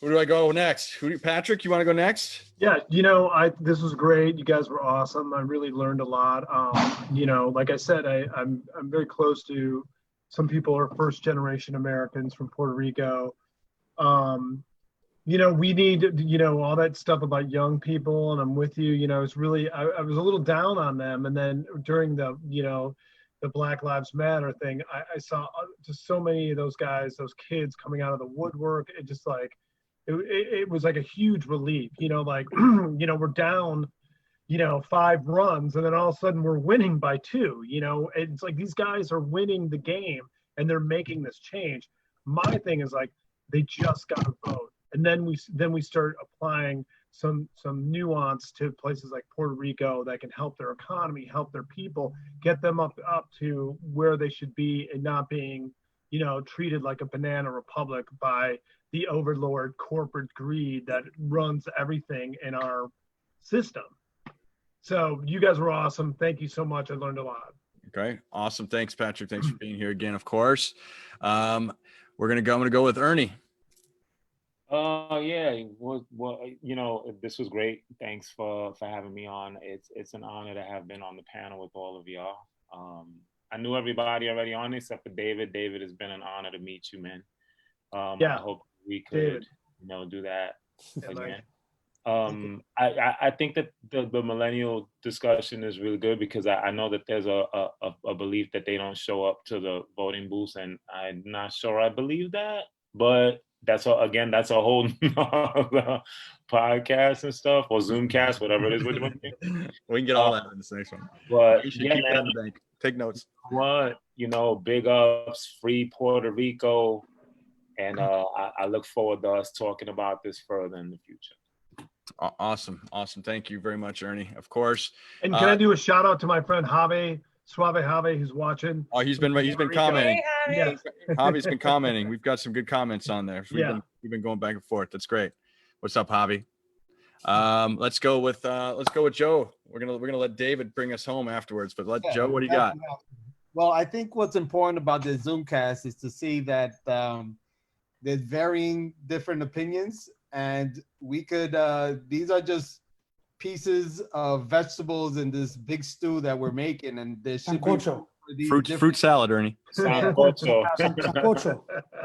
Speaker 1: Who do I go next? Patrick, you want to go next?
Speaker 3: Yeah, this was great. You guys were awesome. I really learned a lot. Like I said, I'm very close to some people are first generation Americans from Puerto Rico. We need, all that stuff about young people, and I'm with you. It's really, I was a little down on them. And then during the Black Lives Matter thing, I saw just so many of those guys, those kids coming out of the woodwork. It just like, it was like a huge relief, we're down, 5 runs, and then all of a sudden we're winning by 2, it's like these guys are winning the game and they're making this change. My thing is like, they just got to vote. And then we start applying some nuance to places like Puerto Rico that can help their economy, help their people, get them up to where they should be, and not being treated like a banana republic by the overlord corporate greed that runs everything in our system. So you guys were awesome. Thank you so much. I learned a lot.
Speaker 1: Okay. Awesome. Thanks, Patrick. Thanks for being here again, of course. I'm going to go with Ernie.
Speaker 2: Yeah, this was great. Thanks for having me on. It's an honor to have been on the panel with all of y'all. I knew everybody already on except for David. David, it's been an honor to meet you, man.
Speaker 3: Yeah,
Speaker 2: I hope we could,
Speaker 3: David.
Speaker 2: do that again.
Speaker 3: Nice.
Speaker 2: I think that the millennial discussion is really good because I know that there's a belief that they don't show up to the voting booths, and I'm not sure I believe that, but that's a whole nother podcast and stuff, or Zoomcast, whatever it is we're doing.
Speaker 1: We can get all that in this next one.
Speaker 2: But
Speaker 1: You should
Speaker 2: yeah,
Speaker 1: keep that
Speaker 2: man,
Speaker 1: in the bank. Take notes.
Speaker 2: what, big ups, free Puerto Rico. And I look forward to us talking about this further in the future.
Speaker 1: Awesome. Thank you very much, Ernie. Of course.
Speaker 3: And can I do a shout out to my friend Suave Javi, who's watching?
Speaker 1: Oh, he's been commenting.
Speaker 4: Hey,
Speaker 3: Yeah.
Speaker 1: Javi's been commenting. We've got some good comments on there. So we've been going back and forth. That's great. What's up, Javi? Let's go with Joe. We're gonna let David bring us home afterwards. But Joe, what do you got?
Speaker 5: Well, I think what's important about the Zoomcast is to see that there's varying different opinions, and we could these are just pieces of vegetables in this big stew that we're making, and there should be
Speaker 1: fruit salad, Ernie.
Speaker 2: Sancocho.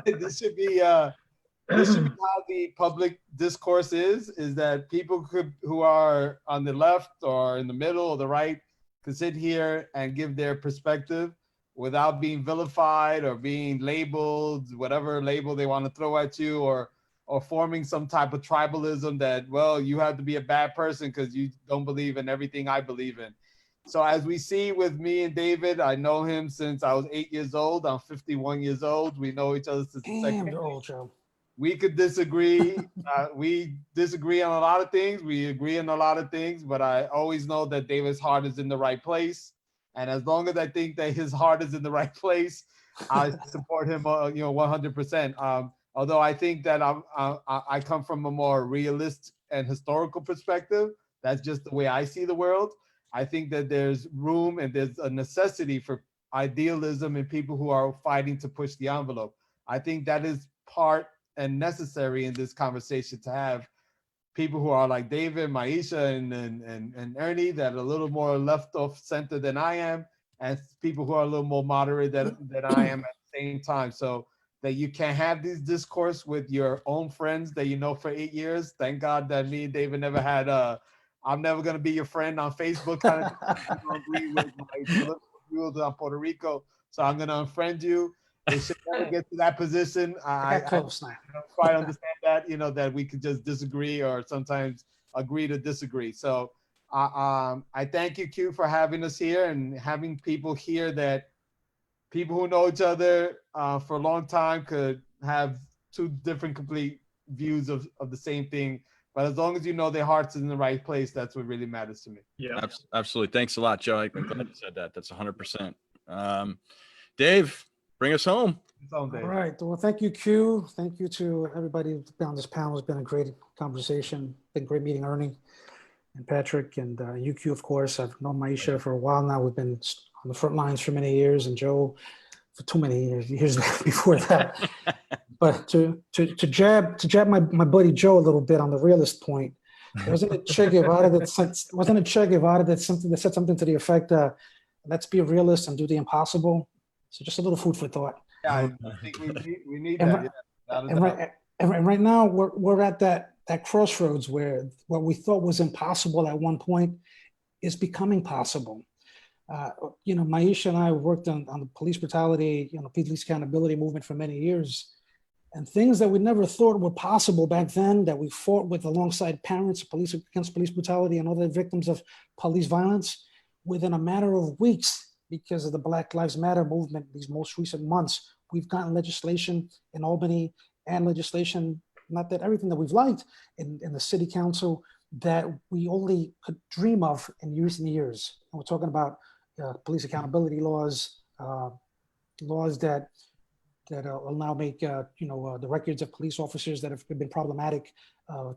Speaker 5: This should be how the public discourse is that people who are on the left or in the middle or the right could sit here and give their perspective without being vilified or being labeled, whatever label they want to throw at you, or forming some type of tribalism that, well, you have to be a bad person because you don't believe in everything I believe in. So as we see with me and David, I know him since I was 8 years old. I'm 51 years old. We know each other since the second.
Speaker 6: You're old, Joe.
Speaker 5: We could disagree. We disagree on a lot of things. We agree on a lot of things, but I always know that David's heart is in the right place. And as long as I think that his heart is in the right place, I support him, 100%. Although I think that I come from a more realist and historical perspective. That's just the way I see the world. I think that there's room and there's a necessity for idealism in people who are fighting to push the envelope. I think that is part and necessary in this conversation, to have people who are like David, Maisha, and Ernie, that are a little more left of center than I am, and people who are a little more moderate than I am at the same time. So that you can have these discourse with your own friends that you know for 8 years. Thank God that me and David never had I'm never gonna be your friend on Facebook kind of thing. You don't agree with my political views on Puerto Rico, so I'm gonna unfriend you. It should never get to that position. I don't quite understand that, that we could just disagree or sometimes agree to disagree. So I thank you, Q, for having us here and having people here that people who know each other for a long time could have two different complete views of the same thing. But as long as you know their heart's in the right place, that's what really matters to me.
Speaker 1: Yeah, absolutely. Thanks a lot, Joe. I'm glad you said that. That's 100%. Dave, bring us home.
Speaker 6: All right. Well, thank you, Q. Thank you to everybody on this panel. It's been a great conversation. Been great meeting Ernie and Patrick and you, Q, of course. I've known Maisha for a while now. We've been on the front lines for many years, and Joe for too many years before that. But to jab my buddy Joe a little bit on the realist point, wasn't it Che Guevara that said something to the effect, let's be a realist and do the impossible? So just a little food for thought.
Speaker 5: Yeah, I think we need that.
Speaker 6: And right now we're at that crossroads where what we thought was impossible at one point is becoming possible. Maisha and I worked on the police brutality, police accountability movement for many years, and things that we never thought were possible back then, that we fought with alongside parents, police against police brutality and other victims of police violence, within a matter of weeks, because of the Black Lives Matter movement, these most recent months, we've gotten legislation in Albany and legislation, not that everything that we've liked in the city council, that we only could dream of in recent years. And we're talking about police accountability laws, laws that that will now make the records of police officers that have been problematic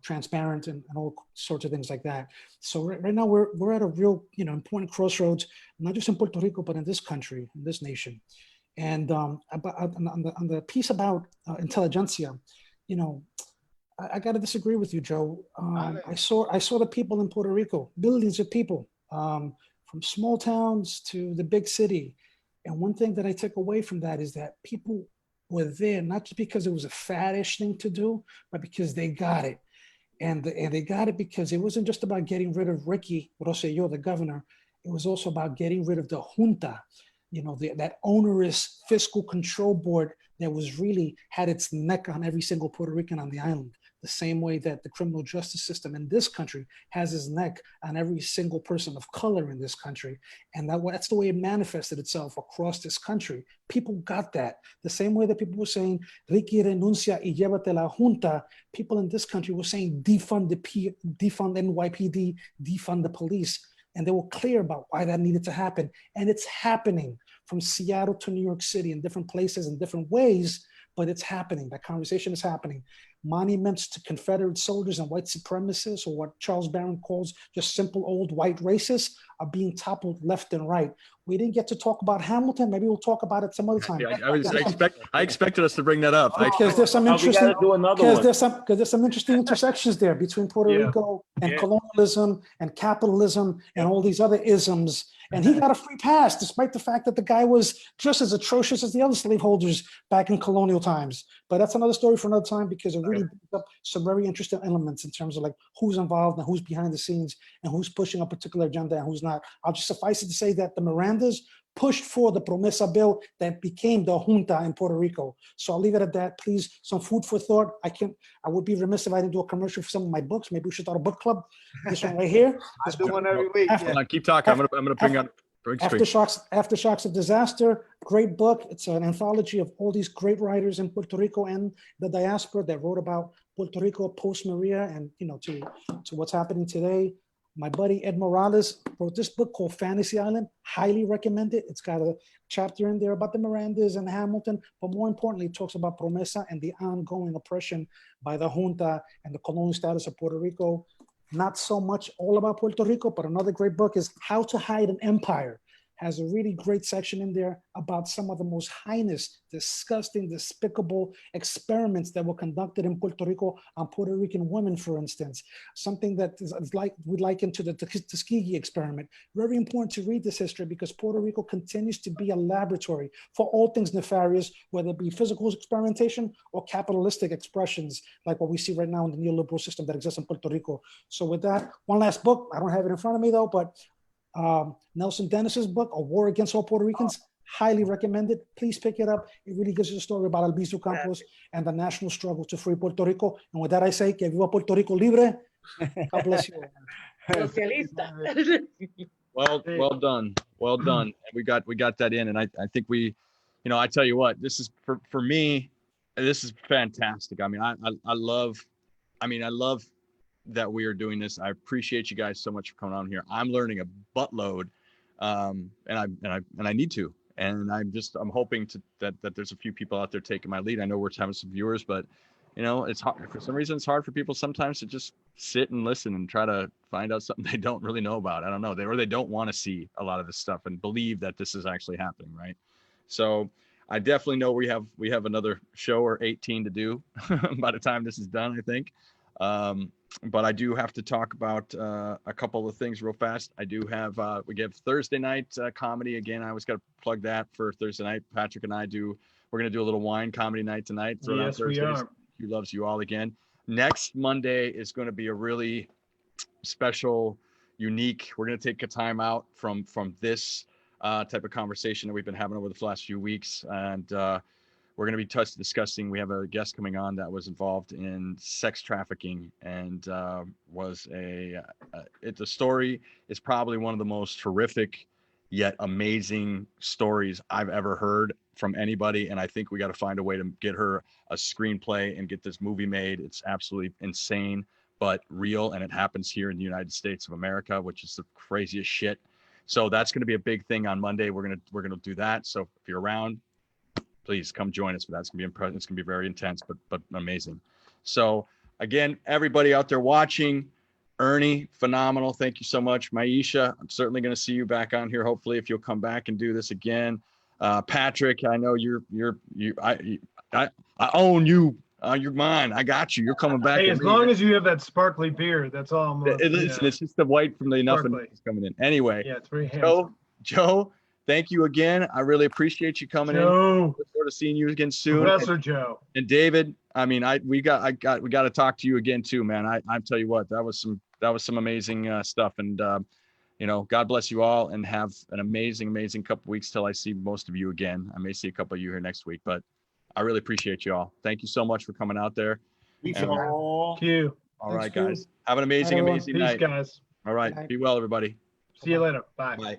Speaker 6: transparent and all sorts of things like that. So right now we're at a real important crossroads, not just in Puerto Rico but in this country, in this nation. And on the piece about intelligentsia, I got to disagree with you, Joe. I saw the people in Puerto Rico, billions of people, from small towns to the big city. And one thing that I took away from that is that people were there, not just because it was a faddish thing to do, but because they got it. And they got it because it wasn't just about getting rid of Ricky Rosselló, the governor. It was also about getting rid of the junta, that onerous fiscal control board that was really had its neck on every single Puerto Rican on the island. The same way that the criminal justice system in this country has its neck on every single person of color in this country. And that's the way it manifested itself across this country. People got that. The same way that people were saying, Ricky renuncia y llévate la junta, people in this country were saying, defund NYPD, defund the police. And they were clear about why that needed to happen. And it's happening from Seattle to New York City in different places in different ways, but it's happening. That conversation is happening. Monuments to Confederate soldiers and white supremacists, or what Charles Barron calls just simple old white racists, are being toppled left and right. We didn't get to talk about Hamilton. Maybe we'll talk about it some other time.
Speaker 1: I expected us to bring that up.
Speaker 6: Because there's some interesting,
Speaker 2: because
Speaker 6: there's some interesting intersections there between Puerto Rico and colonialism and capitalism and all these other isms. And he got a free pass, despite the fact that the guy was just as atrocious as the other slaveholders back in colonial times. But that's another story for another time, because it really brings up some very interesting elements in terms of like who's involved and who's behind the scenes and who's pushing a particular agenda and who's not. I'll just suffice it to say that the Mirandas pushed for the Promesa bill that became the junta in Puerto Rico. So I'll leave it at that. Please, some food for thought. I would be remiss if I didn't do a commercial for some of my books. Maybe we should start a book club. This one right here.
Speaker 5: I do one every week.
Speaker 1: Keep talking. I'm gonna bring up
Speaker 6: Aftershocks of Disaster. Great book. It's an anthology of all these great writers in Puerto Rico and the diaspora that wrote about Puerto Rico post Maria and to what's happening today. My buddy Ed Morales wrote this book called Fantasy Island. Highly recommend it. It's got a chapter in there about the Mirandas and Hamilton, but more importantly, it talks about Promesa and the ongoing oppression by the junta and the colonial status of Puerto Rico. Not so much all about Puerto Rico, but another great book is How to Hide an Empire. Has a really great section in there about some of the most heinous, disgusting, despicable experiments that were conducted in Puerto Rico on Puerto Rican women, for instance. Something that is like we liken to the Tuskegee experiment. Very important to read this history, because Puerto Rico continues to be a laboratory for all things nefarious, whether it be physical experimentation or capitalistic expressions, like what we see right now in the neoliberal system that exists in Puerto Rico. So with that, one last book. I don't have it in front of me though, but Nelson Dennis's book, A War Against All Puerto Ricans, highly recommended. Please pick it up. It really gives you a story about Albizu Campos and the national struggle to free Puerto Rico. And with that, I say, que viva Puerto Rico libre. God bless you.
Speaker 4: Socialista.
Speaker 1: Well done. And we got that in. And I think we, I tell you what, this is for me, this is fantastic. I mean, I love that we are doing this. I appreciate you guys so much for coming on here. I'm learning a buttload, and I need to. And I'm hoping that there's a few people out there taking my lead. I know we're having some viewers, but it's hard. For some reason, it's hard for people sometimes to just sit and listen and try to find out something they don't really know about. I don't know. They don't want to see a lot of this stuff and believe that this is actually happening, right? So I definitely know we have another show or 18 to do by the time this is done, I think. But I do have to talk about a couple of things real fast. I do have we give Thursday night comedy again. I always got to plug that for Thursday night. Patrick and we're gonna do a little wine comedy night tonight.
Speaker 3: Yes, we are.
Speaker 1: He loves you all again. Next Monday is going to be a really special, unique. We're gonna take a time out from this type of conversation that we've been having over the last few weeks, and we're going to be discussing. We have a guest coming on that was involved in sex trafficking, and the story is probably one of the most horrific yet amazing stories I've ever heard from anybody. And I think we got to find a way to get her a screenplay and get this movie made. It's absolutely insane, but real. And it happens here in the United States of America, which is the craziest shit. So that's going to be a big thing on Monday. We're going to do that. So if you're around, please come join us for that. It's gonna be it's gonna be very intense, but amazing. So again, everybody out there watching, Ernie, phenomenal. Thank you so much. Maisha, I'm certainly going to see you back on here. Hopefully, if you'll come back and do this again. Patrick, I know I own you. You're mine. I got you. You're coming back.
Speaker 3: Hey, as long as you have that sparkly beard, that's all I'm
Speaker 1: listen, it's just the white from the enough coming in. Anyway,
Speaker 3: yeah, it's very handsome.
Speaker 1: Joe, thank you again. I really appreciate you coming in. Look forward to seeing you again soon.
Speaker 3: Professor Joe.
Speaker 1: And David, I mean, we got to talk to you again too, man. I tell you what, that was some amazing stuff. And you know, God bless you all, and have an amazing couple weeks till I see most of you again. I may see a couple of you here next week, but I really appreciate you all. Thank you so much for coming out there.
Speaker 2: Thank
Speaker 3: you.
Speaker 1: All right, guys. Have an amazing
Speaker 3: Peace,
Speaker 1: night.
Speaker 3: guys.
Speaker 1: All right. Be well, everybody.
Speaker 3: See you later. Bye.
Speaker 1: Bye.